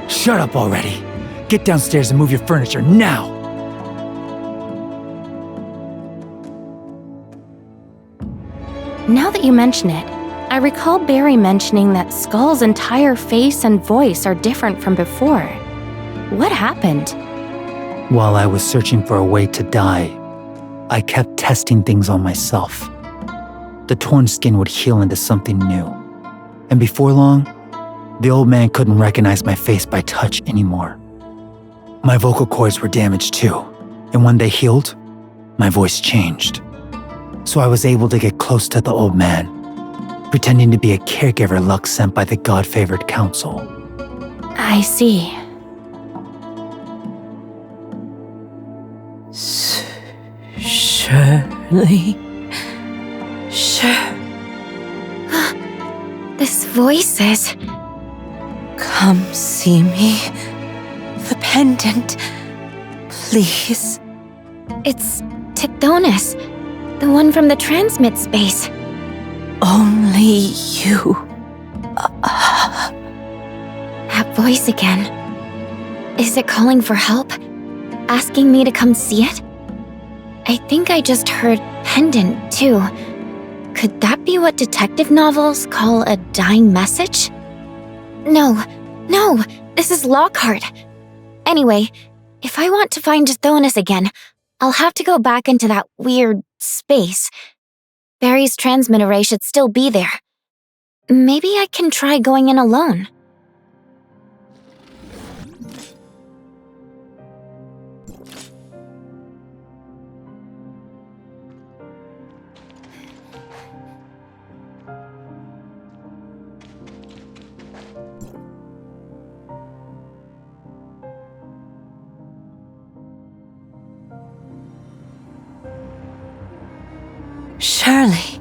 Shut up already. Get downstairs and move your furniture now. Now that you mention it, I recall Barry mentioning that Skull's entire face and voice are different from before. What happened? While I was searching for a way to die, I kept testing things on myself. The torn skin would heal into something new. And before long, the old man couldn't recognize my face by touch anymore. My vocal cords were damaged too, and when they healed, my voice changed. So I was able to get close to the old man. pretending to be a caregiver Luck sent by the God-favored council. I see. Shirley. This voice is... Come see me. The pendant. Please. It's Tithonus, the one from the transmit space. Only you. That voice again. Is it calling for help? Asking me to come see it? I think I just heard pendant, too. Could that be what detective novels call a dying message? No, this is Lockhart. Anyway, if I want to find Tithonus again, I'll have to go back into that weird space. Barry's transmit array should still be there. Maybe I can try going in alone. Shirley,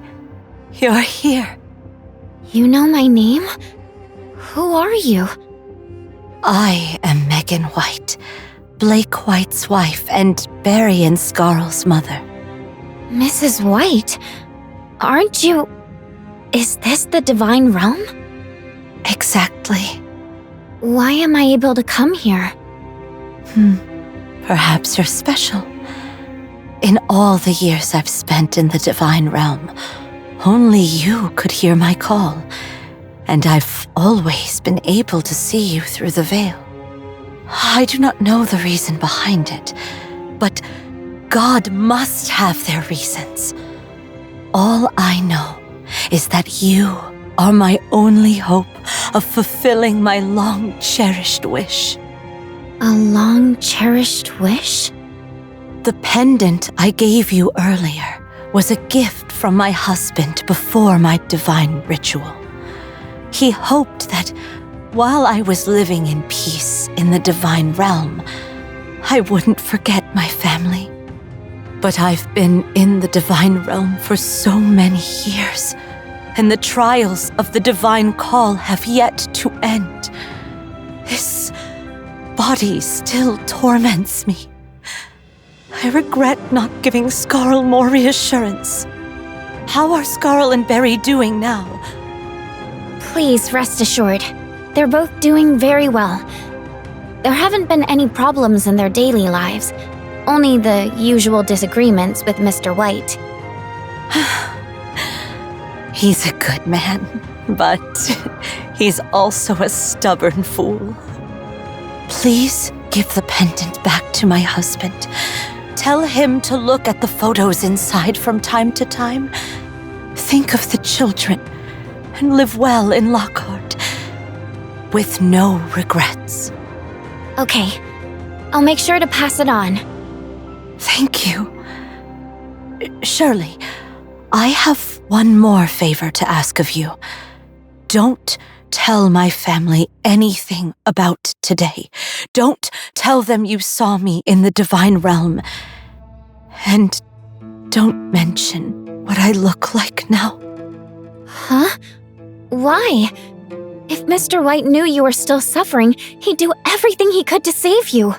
you're here. You know my name? Who are you? I am Megan White, Blake White's wife and Barry and Scarl's mother. Mrs. White? Aren't you... Is this the Divine Realm? Exactly. Why am I able to come here? Perhaps you're special. In all the years I've spent in the Divine Realm, only you could hear my call, and I've always been able to see you through the veil. I do not know the reason behind it, but God must have their reasons. All I know is that you are my only hope of fulfilling my long-cherished wish. A long-cherished wish? The pendant I gave you earlier was a gift from my husband before my divine ritual. He hoped that while I was living in peace in the Divine Realm, I wouldn't forget my family. But I've been in the Divine Realm for so many years, and the trials of the Divine Call have yet to end. This body still torments me. I regret not giving Scarl more reassurance. How are Scarl and Barry doing now? Please rest assured, they're both doing very well. There haven't been any problems in their daily lives, only the usual disagreements with Mr. White. He's a good man, but he's also a stubborn fool. Please give the pendant back to my husband. Tell him to look at the photos inside from time to time. Think of the children and live well in Lockhart, with no regrets. Okay, I'll make sure to pass it on. Thank you. Shirley, I have one more favor to ask of you. Don't tell my family anything about today. Don't tell them you saw me in the Divine Realm. And don't mention what I look like now. Huh? Why? If Mr. White knew you were still suffering, he'd do everything he could to save you.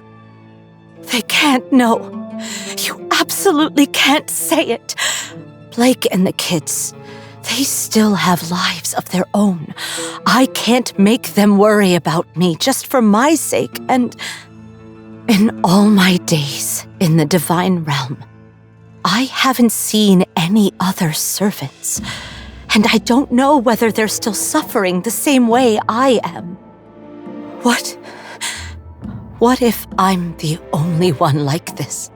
They can't know. You absolutely can't say it. Blake and the kids, they still have lives of their own. I can't make them worry about me just for my sake, and in all my days in the Divine Realm, I haven't seen any other servants, and I don't know whether they're still suffering the same way I am. What if I'm the only one like this?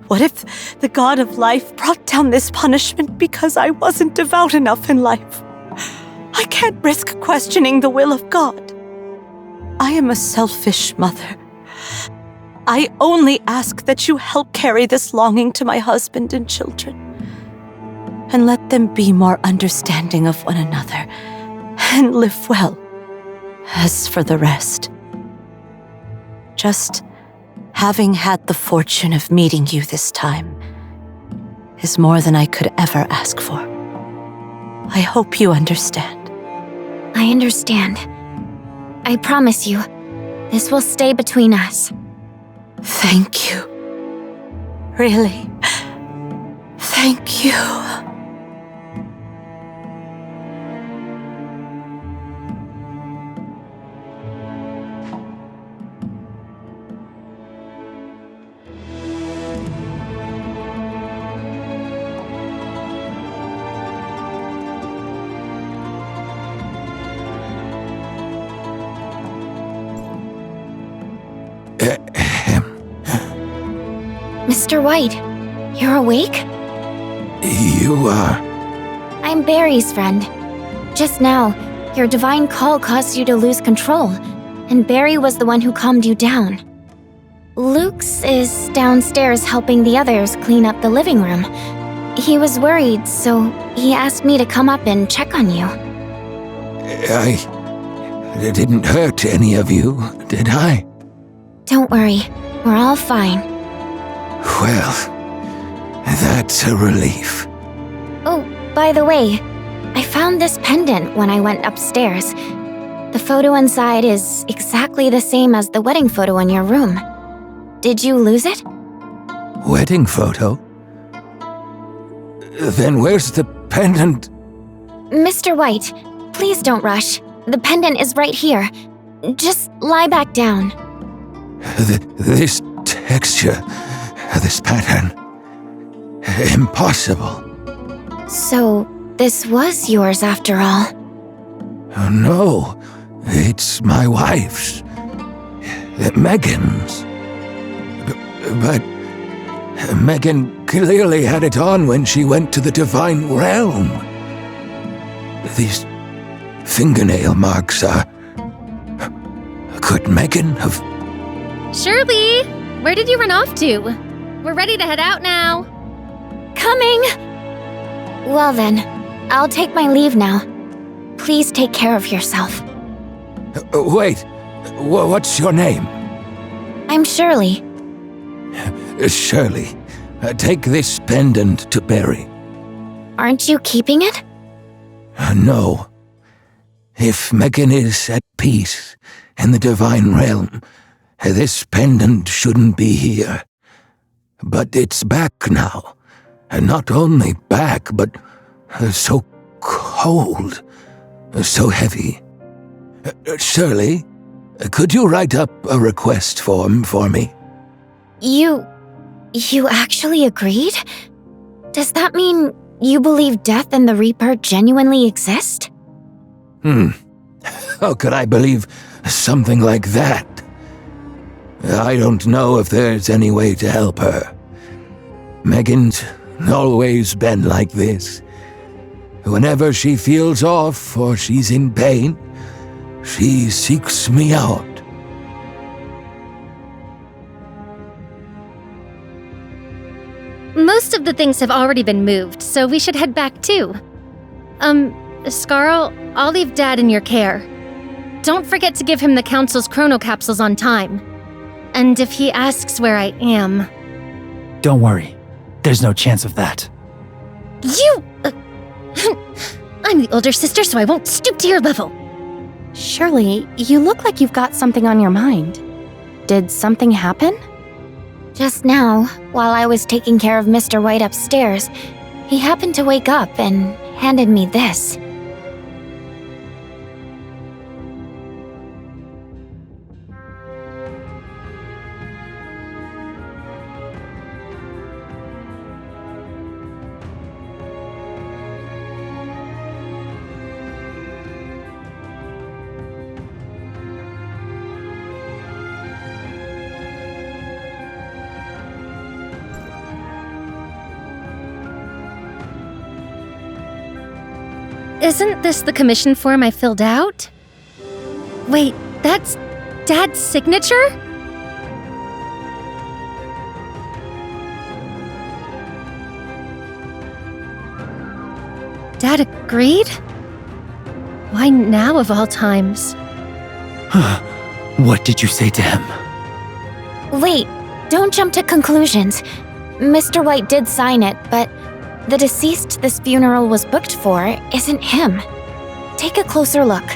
What if the God of Life brought down this punishment because I wasn't devout enough in life? I can't risk questioning the will of God. I am a selfish mother. I only ask that you help carry this longing to my husband and children. and let them be more understanding of one another and live well. As for the rest, just having had the fortune of meeting you this time is more than I could ever ask for. I hope you understand. I understand. I promise you, this will stay between us. Thank you. Really. Thank you. Mr. White, you're awake? You are... I'm Barry's friend. Just now, your divine call caused you to lose control, and Barry was the one who calmed you down. Luke's is downstairs helping the others clean up the living room. He was worried, so he asked me to come up and check on you. I didn't hurt any of you, did I? Don't worry, we're all fine. Well, that's a relief. Oh, by the way, I found this pendant when I went upstairs. The photo inside is exactly the same as the wedding photo in your room. Did you lose it? Wedding photo? Then where's the pendant? Mr. White, please don't rush. The pendant is right here. Just lie back down. This texture, this pattern. Impossible. So, this was yours after all. No, it's my wife's. Megan's. But Megan clearly had it on when she went to the Divine Realm. These fingernail marks are... Could Megan have... Shirley, where did you run off to? We're ready to head out now. Coming! Well then, I'll take my leave now. Please take care of yourself. Wait, what's your name? I'm Shirley. Shirley, take this pendant to Barry. Aren't you keeping it? No. If Megan is at peace in the Divine Realm, this pendant shouldn't be here. But it's back now. And not only back, but so cold, so heavy. Shirley, could you write up a request form for me? You actually agreed? Does that mean you believe Death and the Reaper genuinely exist? How could I believe something like that? I don't know if there's any way to help her. Megan's always been like this. Whenever she feels off or she's in pain, she seeks me out. Most of the things have already been moved, so we should head back too. Scarl, I'll leave Dad in your care. Don't forget to give him the Council's chrono capsules on time. And if he asks where I am... Don't worry. There's no chance of that. You... I'm the older sister, so I won't stoop to your level. Shirley, you look like you've got something on your mind. Did something happen? Just now, while I was taking care of Mr. White upstairs, he happened to wake up and handed me this. Isn't this the commission form I filled out? Wait, that's Dad's signature? Dad agreed? Why now of all times? What did you say to him? Wait, don't jump to conclusions. Mr. White did sign it, but the deceased this funeral was booked for isn't him. Take a closer look.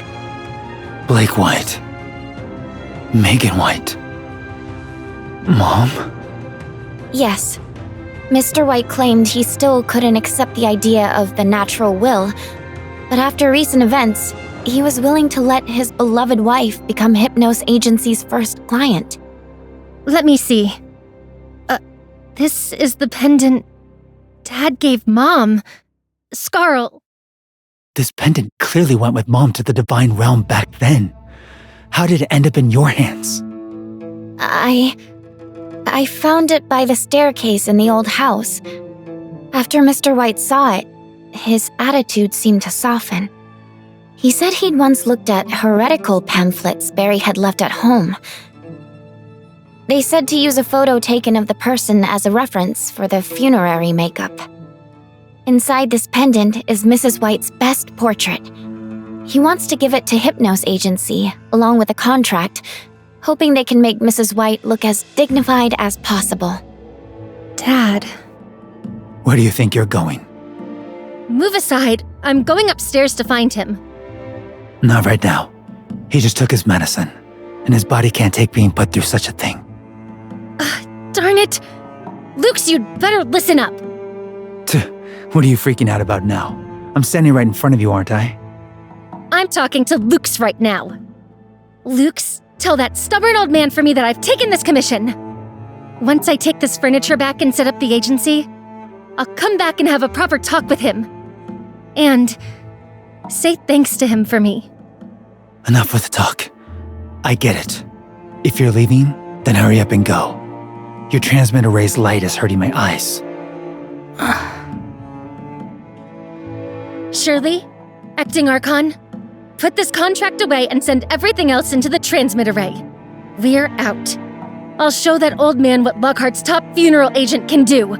Blake White. Megan White. Mom? Yes. Mr. White claimed he still couldn't accept the idea of the natural will, but after recent events, he was willing to let his beloved wife become Hypnos Agency's first client. Let me see. This is the pendant Dad gave Mom. Scarl. This pendant clearly went with Mom to the Divine Realm back then. How did it end up in your hands? I found it by the staircase in the old house. After Mr. White saw it, his attitude seemed to soften. He said he'd once looked at heretical pamphlets Barry had left at home. They said to use a photo taken of the person as a reference for the funerary makeup. Inside this pendant is Mrs. White's best portrait. He wants to give it to Hypnos Agency, along with a contract, hoping they can make Mrs. White look as dignified as possible. Dad. Where do you think you're going? Move aside. I'm going upstairs to find him. Not right now. He just took his medicine, and his body can't take being put through such a thing. Darn it! Luke's, you'd better listen up. What are you freaking out about now? I'm standing right in front of you, aren't I? I'm talking to Luke's right now. Luke's, tell that stubborn old man for me that I've taken this commission. Once I take this furniture back and set up the agency, I'll come back and have a proper talk with him. And say thanks to him for me. Enough with the talk. I get it. If you're leaving, then hurry up and go. Your transmitter ray's light is hurting my eyes. Shirley, acting Archon, put this contract away and send everything else into the transmit array. We're out. I'll show that old man what Lockhart's top funeral agent can do.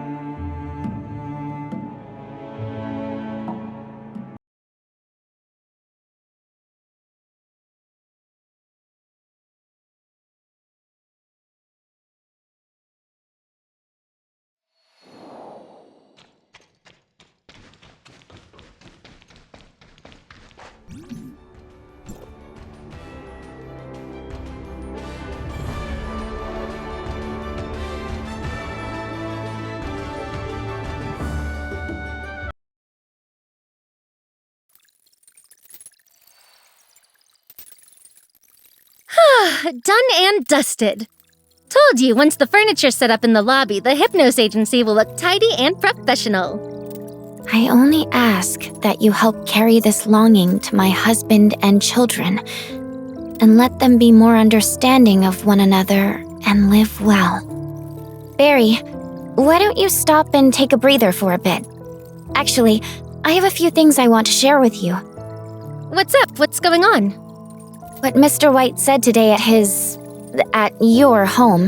Done and dusted. Told you, once the furniture's set up in the lobby, the Hypnos Agency will look tidy and professional. I only ask that you help carry this longing to my husband and children, and let them be more understanding of one another and live well. Barry, why don't you stop and take a breather for a bit? Actually, I have a few things I want to share with you. What's up? What's going on? What Mr. White said today at your home,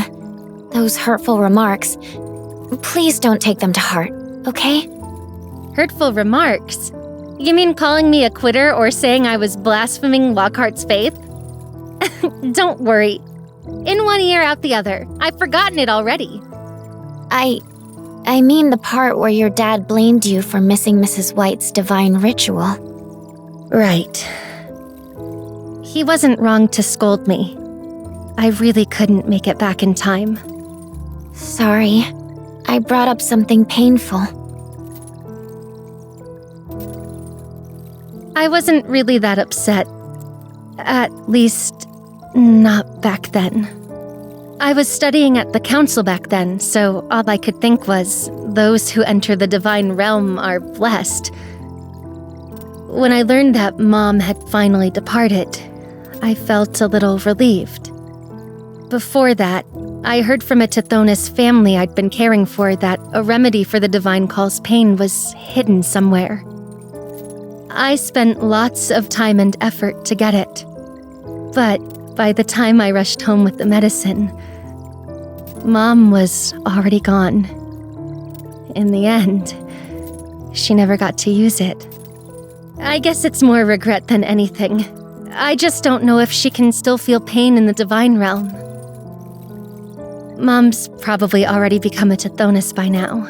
those hurtful remarks, please don't take them to heart, okay? Hurtful remarks? You mean calling me a quitter or saying I was blaspheming Lockhart's faith? Don't worry. In one ear, out the other. I've forgotten it already. I mean the part where your dad blamed you for missing Mrs. White's divine ritual. Right. He wasn't wrong to scold me. I really couldn't make it back in time. Sorry. I brought up something painful. I wasn't really that upset. At least, not back then. I was studying at the council back then, so all I could think was, those who enter the divine realm are blessed. When I learned that Mom had finally departed, I felt a little relieved. Before that, I heard from a Tithonus family I'd been caring for that a remedy for the Divine Call's pain was hidden somewhere. I spent lots of time and effort to get it. But by the time I rushed home with the medicine, Mom was already gone. In the end, she never got to use it. I guess it's more regret than anything. I just don't know if she can still feel pain in the divine realm. Mom's probably already become a Tithonus by now.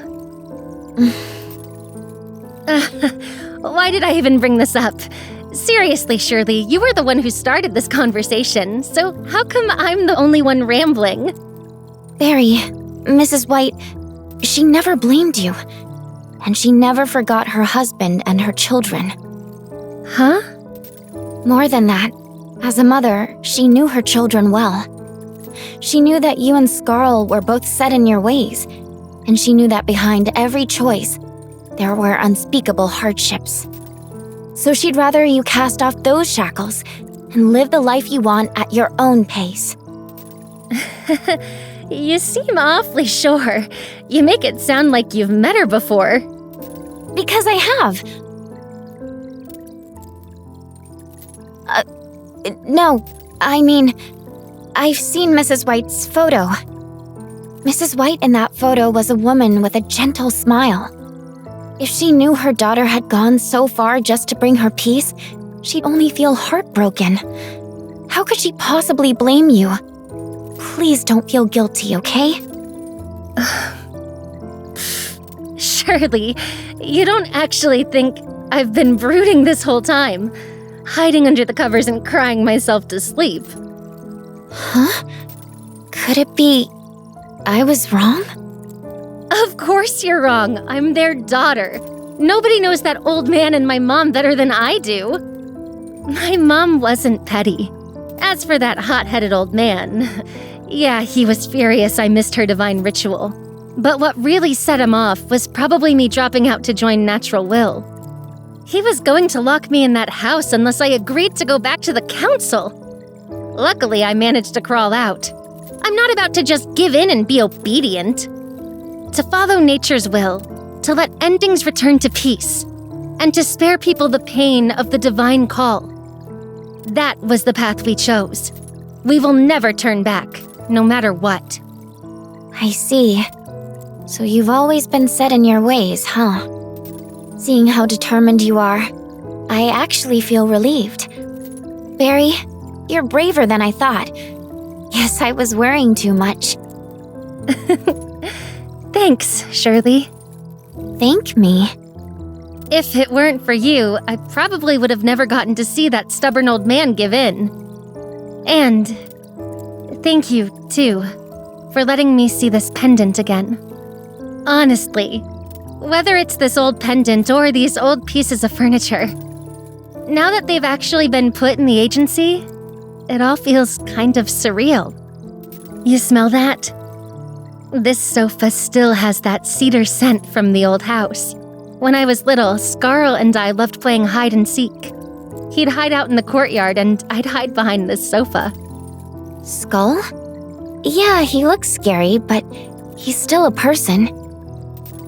Why did I even bring this up? Seriously, Shirley, you were the one who started this conversation, so how come I'm the only one rambling? Barry, Mrs. White, she never blamed you. And she never forgot her husband and her children. Huh? More than that, as a mother, she knew her children well. She knew that you and Scarl were both set in your ways, and she knew that behind every choice, there were unspeakable hardships. So she'd rather you cast off those shackles and live the life you want at your own pace. You seem awfully sure. You make it sound like you've met her before. Because I have. No, I mean, I've seen Mrs. White's photo. Mrs. White in that photo was a woman with a gentle smile. If she knew her daughter had gone so far just to bring her peace, she'd only feel heartbroken. How could she possibly blame you? Please don't feel guilty, okay? Shirley, you don't actually think I've been brooding this whole time, hiding under the covers and crying myself to sleep. Huh? Could it be I was wrong? Of course you're wrong. I'm their daughter. Nobody knows that old man and my mom better than I do. My mom wasn't petty. As for that hot-headed old man, yeah, he was furious I missed her divine ritual. But what really set him off was probably me dropping out to join Natural Will. He was going to lock me in that house unless I agreed to go back to the council. Luckily, I managed to crawl out. I'm not about to just give in and be obedient. To follow nature's will, to let endings return to peace, and to spare people the pain of the divine call. That was the path we chose. We will never turn back, no matter what. I see. So you've always been set in your ways, huh? Seeing how determined you are, I actually feel relieved. Barry, you're braver than I thought. Guess I was worrying too much. Thanks, Shirley. Thank me. If it weren't for you, I probably would have never gotten to see that stubborn old man give in. And thank you, too, for letting me see this pendant again. Honestly, whether it's this old pendant or these old pieces of furniture, now that they've actually been put in the agency, it all feels kind of surreal. You smell that? This sofa still has that cedar scent from the old house. When I was little, Scarl and I loved playing hide and seek. He'd hide out in the courtyard and I'd hide behind this sofa. Skull? Yeah, he looks scary, but he's still a person.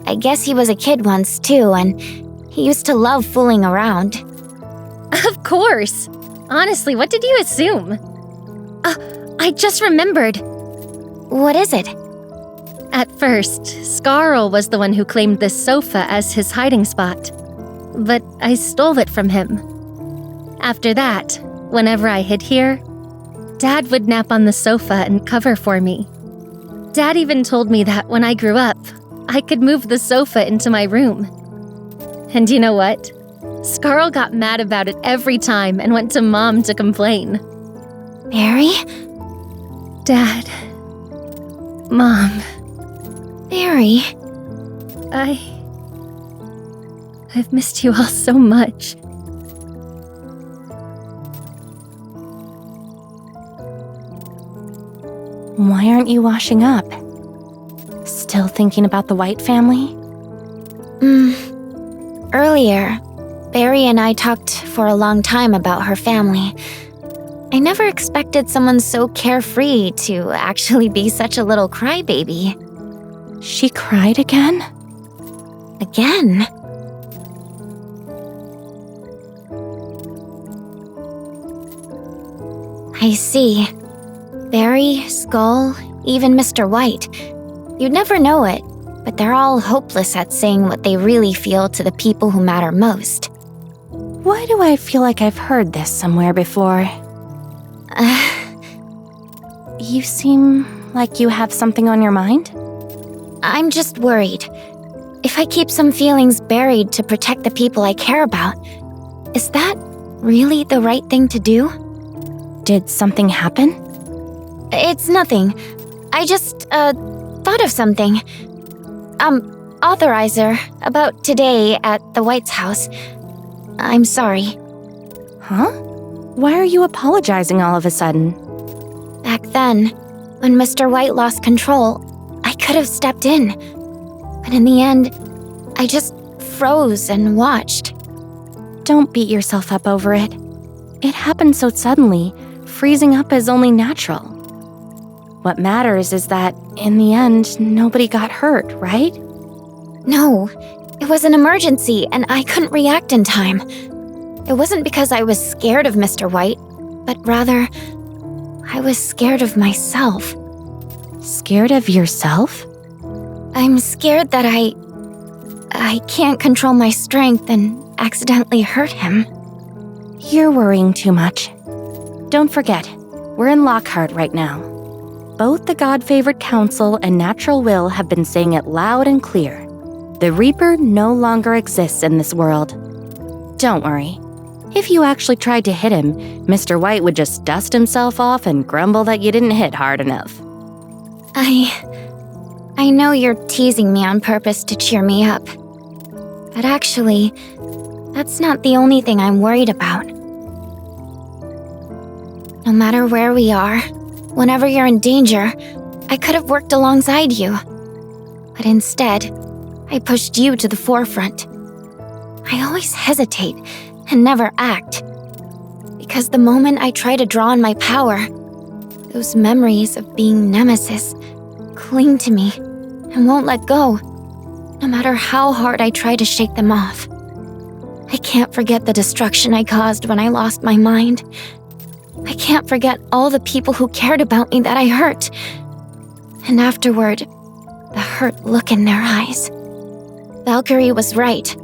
I guess he was a kid once too, and he used to love fooling around. Of course! Honestly, what did you assume? I just remembered. What is it? At first, Scarl was the one who claimed this sofa as his hiding spot. But I stole it from him. After that, whenever I hid here, Dad would nap on the sofa and cover for me. Dad even told me that when I grew up, I could move the sofa into my room. And you know what? Scarl got mad about it every time and went to Mom to complain. Barry? Dad. Mom. Barry. I've missed you all so much. Why aren't you washing up? Still thinking about the White family? Earlier, Barry and I talked for a long time about her family. I never expected someone so carefree to actually be such a little crybaby. She cried again? Again? I see. Barry, Skull, even Mr. White. You'd never know it, but they're all hopeless at saying what they really feel to the people who matter most. Why do I feel like I've heard this somewhere before? You seem like you have something on your mind? I'm just worried. If I keep some feelings buried to protect the people I care about, is that really the right thing to do? Did something happen? It's nothing. I just, thought of something. Authorizer, about today at the White's house. I'm sorry. Huh? Why are you apologizing all of a sudden? Back then, when Mr. White lost control, I could have stepped in. But in the end, I just froze and watched. Don't beat yourself up over it. It happened so suddenly. Freezing up is only natural. What matters is that, in the end, nobody got hurt, right? No, it was an emergency and I couldn't react in time. It wasn't because I was scared of Mr. White, but rather, I was scared of myself. Scared of yourself? I'm scared that I can't control my strength and accidentally hurt him. You're worrying too much. Don't forget, we're in Lockhart right now. Both the God-favored Council and Natural Will have been saying it loud and clear. The Reaper no longer exists in this world. Don't worry. If you actually tried to hit him, Mr. White would just dust himself off and grumble that you didn't hit hard enough. I know you're teasing me on purpose to cheer me up. But actually, that's not the only thing I'm worried about. No matter where we are, whenever you're in danger, I could have worked alongside you. But instead, I pushed you to the forefront. I always hesitate and never act. Because the moment I try to draw on my power, those memories of being Nemesis cling to me and won't let go, no matter how hard I try to shake them off. I can't forget the destruction I caused when I lost my mind. I can't forget all the people who cared about me that I hurt. And afterward, the hurt look in their eyes. Valkyrie was right.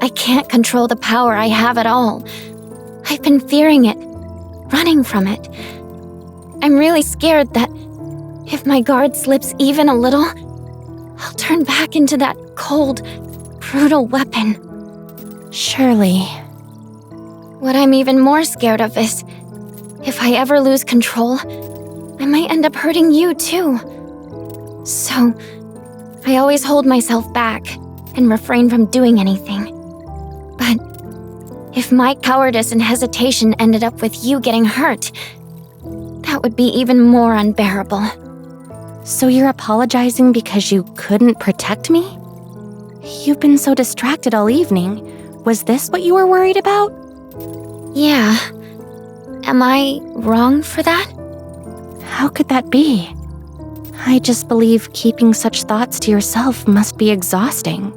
I can't control the power I have at all. I've been fearing it, running from it. I'm really scared that if my guard slips even a little, I'll turn back into that cold, brutal weapon. Shirley. What I'm even more scared of is, if I ever lose control, I might end up hurting you too. So, I always hold myself back and refrain from doing anything. But if my cowardice and hesitation ended up with you getting hurt, that would be even more unbearable. So you're apologizing because you couldn't protect me? You've been so distracted all evening. Was this what you were worried about? Yeah. Am I wrong for that? How could that be? I just believe keeping such thoughts to yourself must be exhausting.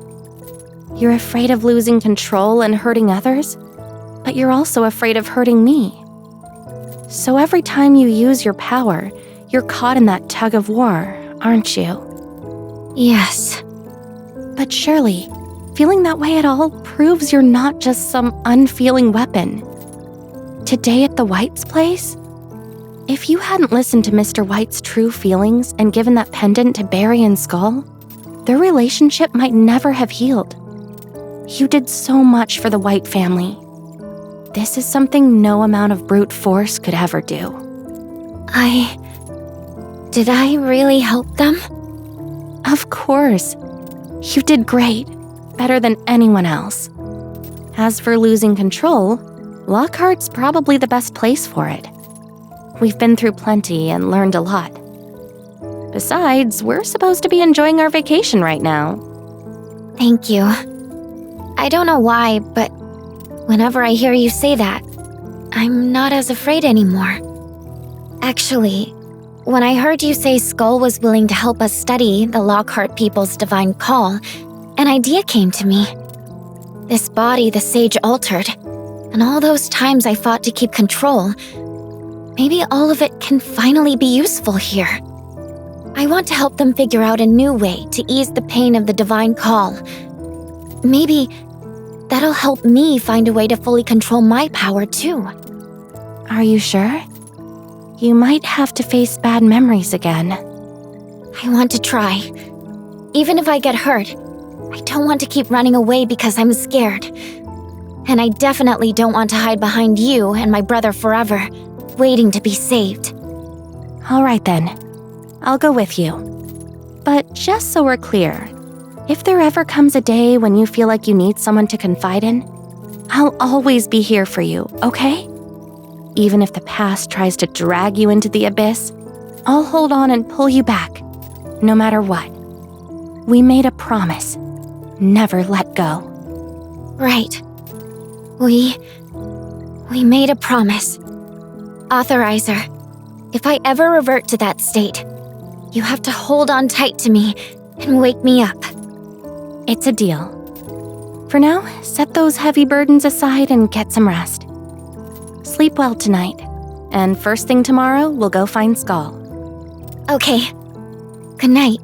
You're afraid of losing control and hurting others, but you're also afraid of hurting me. So every time you use your power, you're caught in that tug of war, aren't you? Yes. But Shirley, feeling that way at all proves you're not just some unfeeling weapon. Today at the White's place? If you hadn't listened to Mr. White's true feelings and given that pendant to Barry and Skull, their relationship might never have healed. You did so much for the White family. This is something no amount of brute force could ever do. Did I really help them? Of course. You did great. Better than anyone else. As for losing control, Lockhart's probably the best place for it. We've been through plenty and learned a lot. Besides, we're supposed to be enjoying our vacation right now. Thank you. I don't know why, but whenever I hear you say that, I'm not as afraid anymore. Actually, when I heard you say Skull was willing to help us study the Lockhart people's divine call, an idea came to me. This body the sage altered, and all those times I fought to keep control, maybe all of it can finally be useful here. I want to help them figure out a new way to ease the pain of the divine call. Maybe that'll help me find a way to fully control my power too. Are you sure? You might have to face bad memories again. I want to try. Even if I get hurt, I don't want to keep running away because I'm scared. And I definitely don't want to hide behind you and my brother forever, waiting to be saved. All right then. I'll go with you. But just so we're clear, if there ever comes a day when you feel like you need someone to confide in, I'll always be here for you, okay? Even if the past tries to drag you into the abyss, I'll hold on and pull you back, no matter what. We made a promise. Never let go. Right. We made a promise. Authorizer, if I ever revert to that state, you have to hold on tight to me and wake me up. It's a deal. For now, set those heavy burdens aside and get some rest. Sleep well tonight, and first thing tomorrow, we'll go find Skull. Okay. Good night.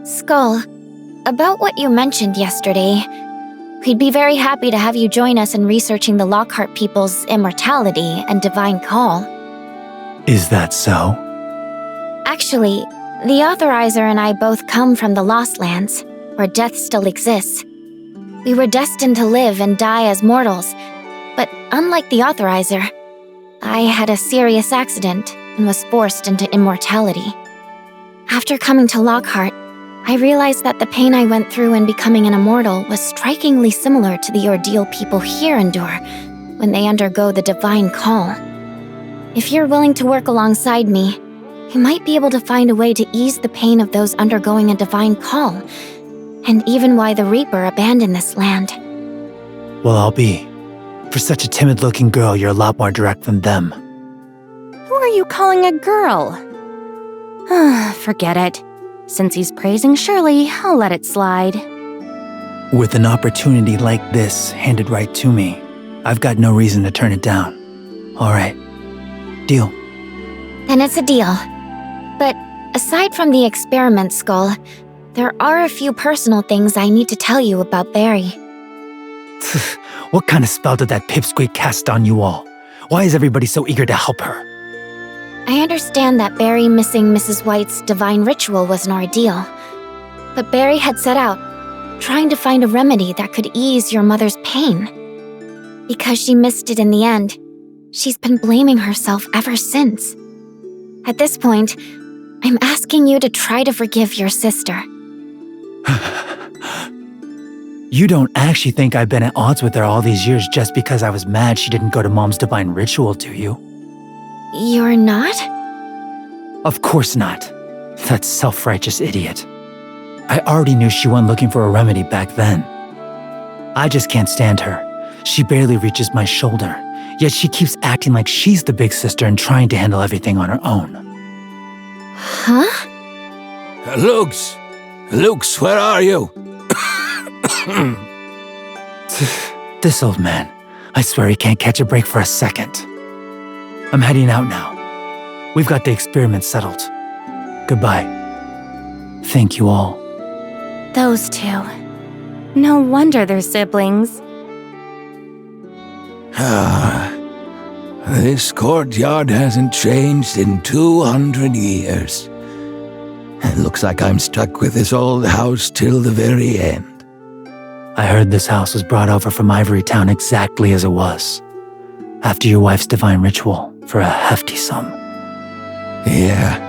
Skull, about what you mentioned yesterday, we'd be very happy to have you join us in researching the Lockhart people's immortality and divine call. Is that so? Actually, the Authorizer and I both come from the Lost Lands, where death still exists. We were destined to live and die as mortals, but unlike the Authorizer, I had a serious accident and was forced into immortality. After coming to Lockhart, I realized that the pain I went through in becoming an immortal was strikingly similar to the ordeal people here endure when they undergo the divine call. If you're willing to work alongside me, you might be able to find a way to ease the pain of those undergoing a divine call, and even why the Reaper abandoned this land. Well, I'll be. For such a timid-looking girl, you're a lot more direct than them. Who are you calling a girl? Forget it. Since he's praising Shirley, I'll let it slide. With an opportunity like this handed right to me, I've got no reason to turn it down. All right. Deal. Then it's a deal. But aside from the experiment, Skull, there are a few personal things I need to tell you about Barry. What kind of spell did that pipsqueak cast on you all? Why is everybody so eager to help her? I understand that Barry missing Mrs. White's divine ritual was an ordeal. But Barry had set out, trying to find a remedy that could ease your mother's pain. Because she missed it in the end, she's been blaming herself ever since. At this point, I'm asking you to try to forgive your sister. You don't actually think I've been at odds with her all these years just because I was mad she didn't go to Mom's divine ritual, do you? You're not? Of course not. That self-righteous idiot. I already knew she went looking for a remedy back then. I just can't stand her. She barely reaches my shoulder, yet she keeps acting like she's the big sister and trying to handle everything on her own. Huh? Luke's! Luke's, where are you? This old man. I swear he can't catch a break for a second. I'm heading out now. We've got the experiment settled. Goodbye. Thank you all. Those two. No wonder they're siblings. This courtyard hasn't changed in 200 years. It looks like I'm stuck with this old house till the very end. I heard this house was brought over from Ivory Town exactly as it was, after your wife's divine ritual, for a hefty sum. Yeah.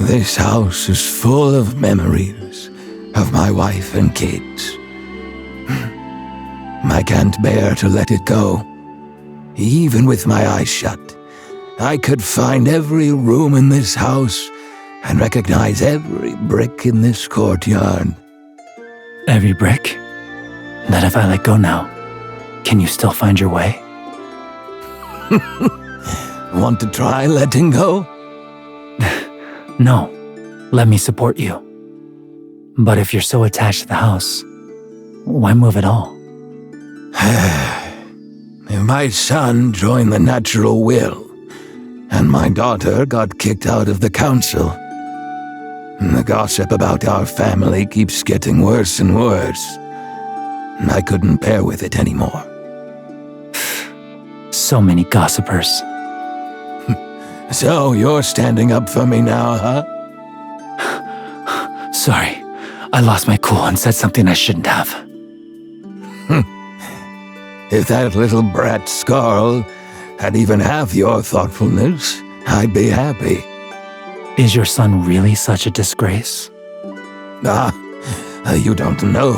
This house is full of memories of my wife and kids. I can't bear to let it go. Even with my eyes shut, I could find every room in this house and recognize every brick in this courtyard. Every brick? That if I let go now, can you still find your way? Want to try letting go? No. Let me support you. But if you're so attached to the house, why move at all? My son joined the natural will, and my daughter got kicked out of the council. The gossip about our family keeps getting worse and worse. I couldn't bear with it anymore. So many gossipers. So you're standing up for me now, huh? Sorry, I lost my cool and said something I shouldn't have. If that little brat Scarl had even half your thoughtfulness, I'd be happy. Is your son really such a disgrace? You don't know.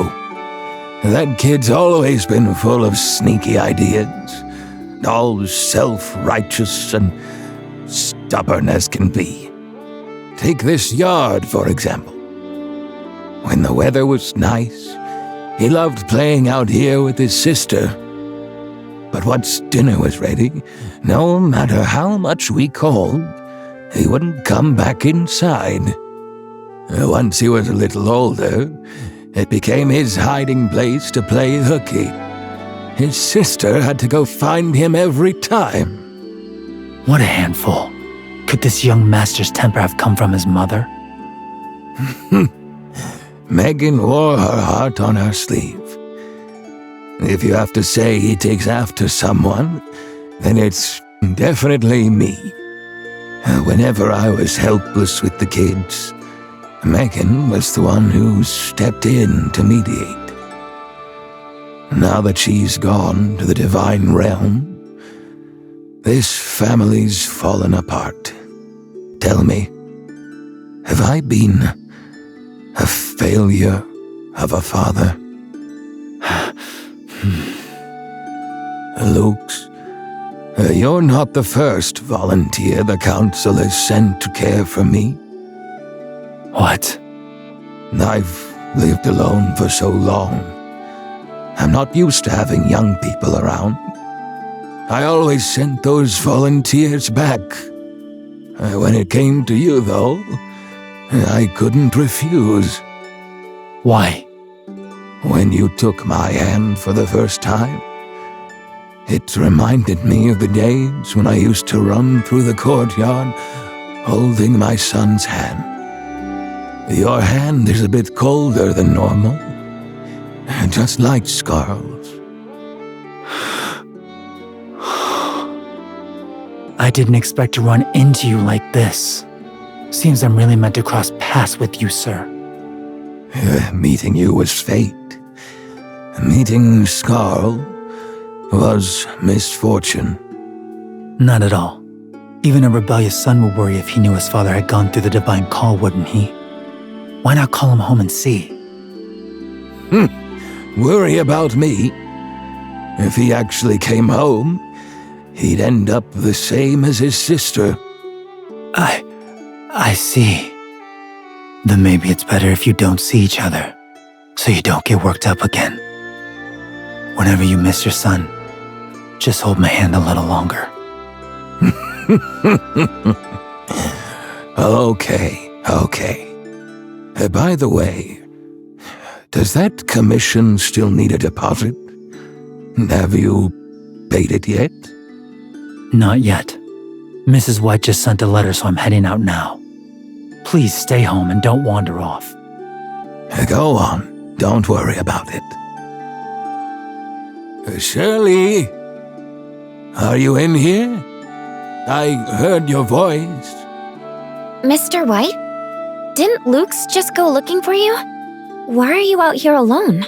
That kid's always been full of sneaky ideas, all self-righteous and stubborn as can be. Take this yard, for example. When the weather was nice, he loved playing out here with his sister. But once dinner was ready, no matter how much we called, he wouldn't come back inside. Once he was a little older, it became his hiding place to play hooky. His sister had to go find him every time. What a handful. Could this young master's temper have come from his mother? Megan wore her heart on her sleeve. If you have to say he takes after someone, then it's definitely me. Whenever I was helpless with the kids, Megan was the one who stepped in to mediate. Now that she's gone to the divine realm, this family's fallen apart. Tell me, have I been a failure of a father? Lukes, you're not the first volunteer the council has sent to care for me. What? I've lived alone for so long. I'm not used to having young people around. I always sent those volunteers back. When it came to you, though, I couldn't refuse. Why? When you took my hand for the first time, it reminded me of the days when I used to run through the courtyard holding my son's hand. Your hand is a bit colder than normal, just like Scarl's. I didn't expect to run into you like this. Seems I'm really meant to cross paths with you, sir. Meeting you was fate. Meeting Scarl was misfortune. Not at all. Even a rebellious son would worry if he knew his father had gone through the divine call, wouldn't he? Why not call him home and see? Worry about me? If he actually came home, he'd end up the same as his sister. I see. Then maybe it's better if you don't see each other, so you don't get worked up again. Whenever you miss your son, just hold my hand a little longer. Okay. By the way, does that commission still need a deposit? Have you paid it yet? Not yet. Mrs. White just sent a letter, so I'm heading out now. Please stay home and don't wander off. Go on. Don't worry about it. Shirley! Are you in here? I heard your voice. Mr. White? Didn't Luke's just go looking for you? Why are you out here alone?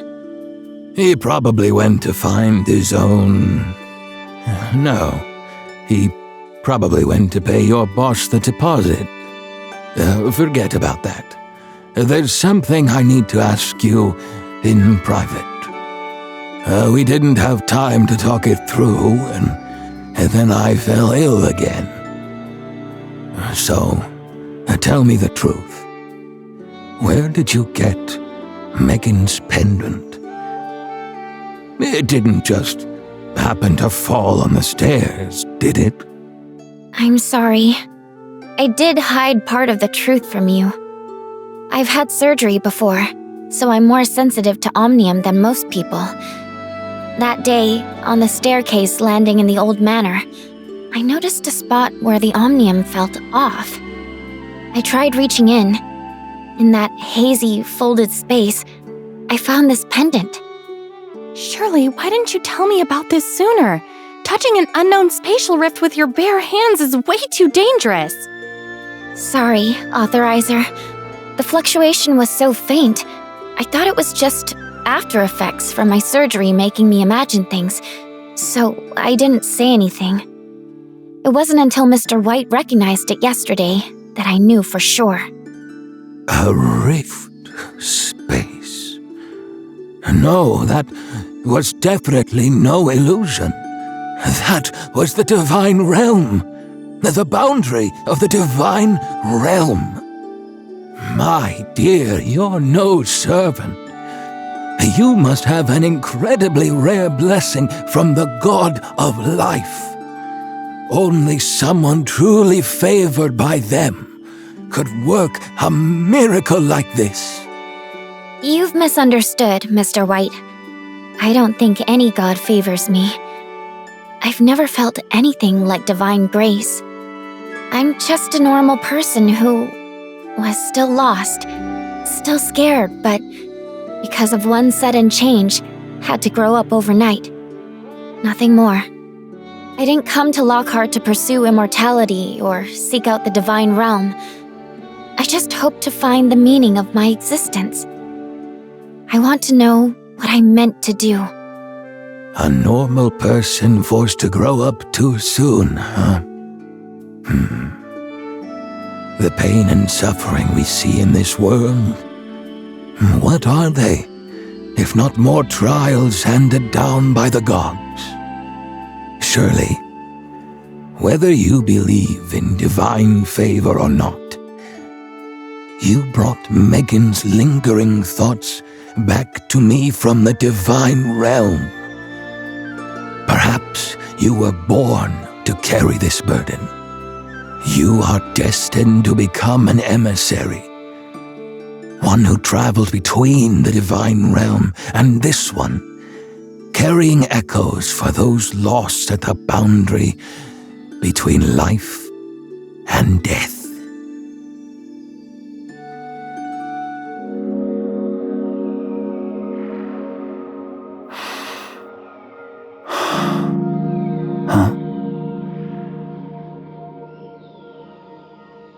He probably went to find his own... No, he probably went to pay your boss the deposit. Forget about that. There's something I need to ask you in private. We didn't have time to talk it through, and then I fell ill again. So, tell me the truth. Where did you get Megan's pendant? It didn't just happen to fall on the stairs, did it? I'm sorry. I did hide part of the truth from you. I've had surgery before, so I'm more sensitive to omnium than most people. That day, on the staircase landing in the old manor, I noticed a spot where the omnium felt off. I tried reaching in. In that hazy, folded space, I found this pendant. Shirley, why didn't you tell me about this sooner? Touching an unknown spatial rift with your bare hands is way too dangerous. Sorry, Authorizer. The fluctuation was so faint, I thought it was just after effects from my surgery making me imagine things, so I didn't say anything. It wasn't until Mr. White recognized it yesterday that I knew for sure. A rift space. No, that was definitely no illusion. That was the divine realm. The boundary of the divine realm. My dear, you're no servant. You must have an incredibly rare blessing from the God of life. Only someone truly favored by them could work a miracle like this. You've misunderstood, Mr. White. I don't think any god favors me. I've never felt anything like divine grace. I'm just a normal person who was still lost, still scared, but because of one sudden change, had to grow up overnight. Nothing more. I didn't come to Lockhart to pursue immortality or seek out the divine realm. I just hoped to find the meaning of my existence. I want to know what I'm meant to do. A normal person forced to grow up too soon, huh? The pain and suffering we see in this world, what are they, if not more trials handed down by the gods? Surely, whether you believe in divine favor or not, you brought Megan's lingering thoughts back to me from the divine realm. Perhaps you were born to carry this burden. You are destined to become an emissary, one who traveled between the divine realm and this one, carrying echoes for those lost at the boundary between life and death.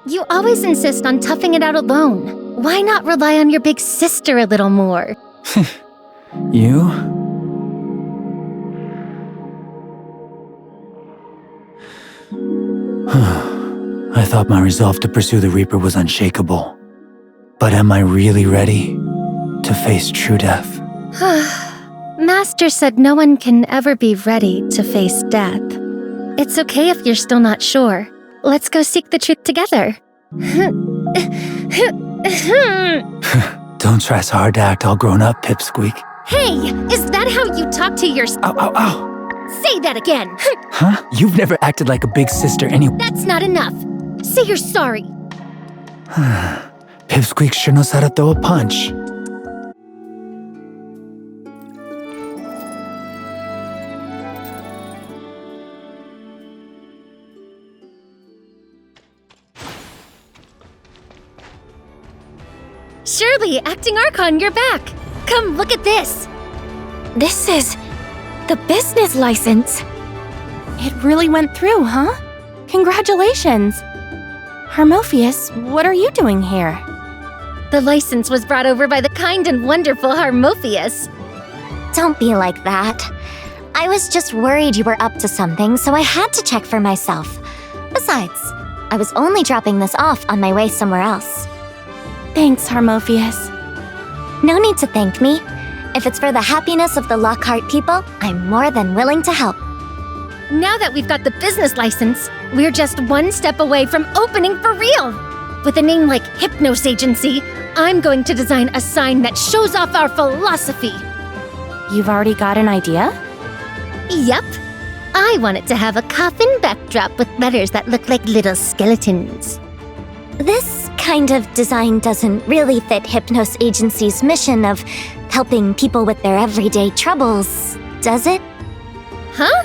You always insist on toughing it out alone. Why not rely on your big sister a little more? You? I thought my resolve to pursue the Reaper was unshakable. But am I really ready to face true death? Master said no one can ever be ready to face death. It's okay if you're still not sure. Let's go seek the truth together. Don't try so hard to act all grown up, Pipsqueak. Hey, is that how you talk to your... Ow, ow, ow! Say that again! Huh? You've never acted like a big sister anyway. That's not enough. Say you're sorry. Pipsqueak sure knows how to throw a punch. Shirley, Acting Archon, you're back! Come, look at this! This is the business license. It really went through, huh? Congratulations! Harmophius, what are you doing here? The license was brought over by the kind and wonderful Harmophius. Don't be like that. I was just worried you were up to something, so I had to check for myself. Besides, I was only dropping this off on my way somewhere else. Thanks, Harmophius. No need to thank me. If it's for the happiness of the Lockhart people, I'm more than willing to help. Now that we've got the business license, we're just one step away from opening for real. With a name like Hypnos Agency, I'm going to design a sign that shows off our philosophy. You've already got an idea? Yep. I want it to have a coffin backdrop with letters that look like little skeletons. This kind of design doesn't really fit Hypnos Agency's mission of helping people with their everyday troubles, does it? Huh?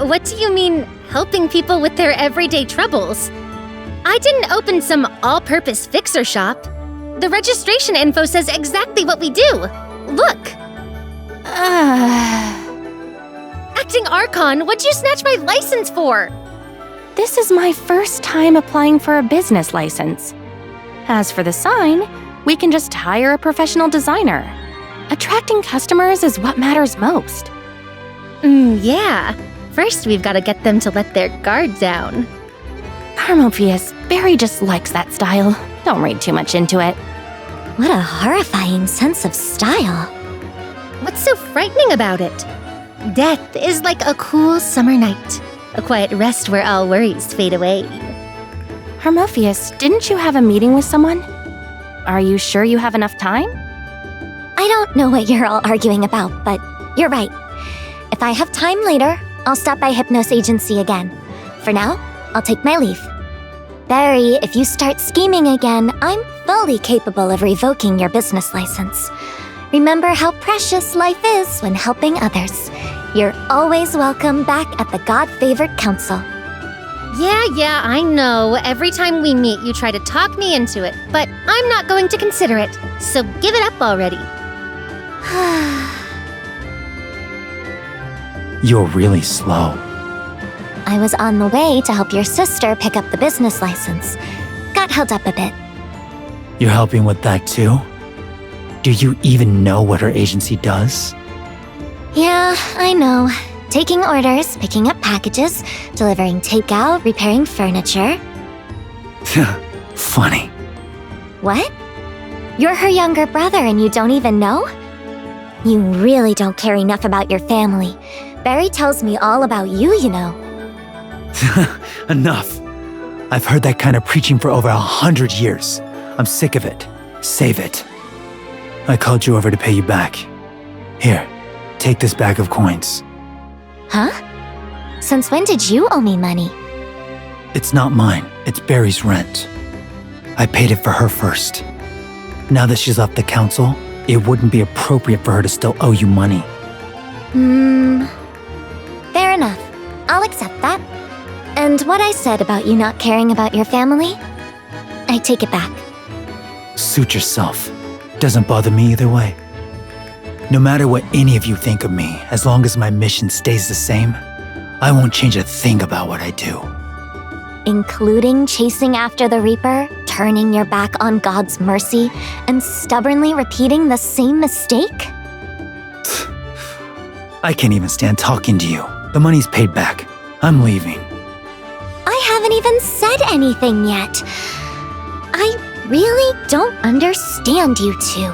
What do you mean, helping people with their everyday troubles? I didn't open some all-purpose fixer shop. The registration info says exactly what we do. Look! Acting Archon, what'd you snatch my license for? This is my first time applying for a business license. As for the sign, we can just hire a professional designer. Attracting customers is what matters most. Yeah. First, we've got to get them to let their guard down. Harmophius, Barry just likes that style. Don't read too much into it. What a horrifying sense of style. What's so frightening about it? Death is like a cool summer night. A quiet rest where all worries fade away. Harmophius, didn't you have a meeting with someone? Are you sure you have enough time? I don't know what you're all arguing about, but you're right. If I have time later, I'll stop by Hypnos Agency again. For now, I'll take my leave. Barry, if you start scheming again, I'm fully capable of revoking your business license. Remember how precious life is when helping others. You're always welcome back at the God-favored council. Yeah, I know. Every time we meet, you try to talk me into it, but I'm not going to consider it, so give it up already. You're really slow. I was on the way to help your sister pick up the business license. Got held up a bit. You're helping with that too? Do you even know what her agency does? Yeah, I know. Taking orders, picking up packages, delivering takeout, repairing furniture. Funny. What? You're her younger brother and you don't even know? You really don't care enough about your family. Barry tells me all about you, you know. Enough. I've heard that kind of preaching for over 100 years. I'm sick of it. Save it. I called you over to pay you back. Here, take this bag of coins. Huh? Since when did you owe me money? It's not mine. It's Barry's rent. I paid it for her first. Now that she's left the council, it wouldn't be appropriate for her to still owe you money. Fair enough. I'll accept that. And what I said about you not caring about your family, I take it back. Suit yourself. Doesn't bother me either way. No matter what any of you think of me, as long as my mission stays the same, I won't change a thing about what I do. Including chasing after the Reaper, turning your back on God's mercy, and stubbornly repeating the same mistake? I can't even stand talking to you. The money's paid back. I'm leaving. I haven't even said anything yet. I really don't understand you two.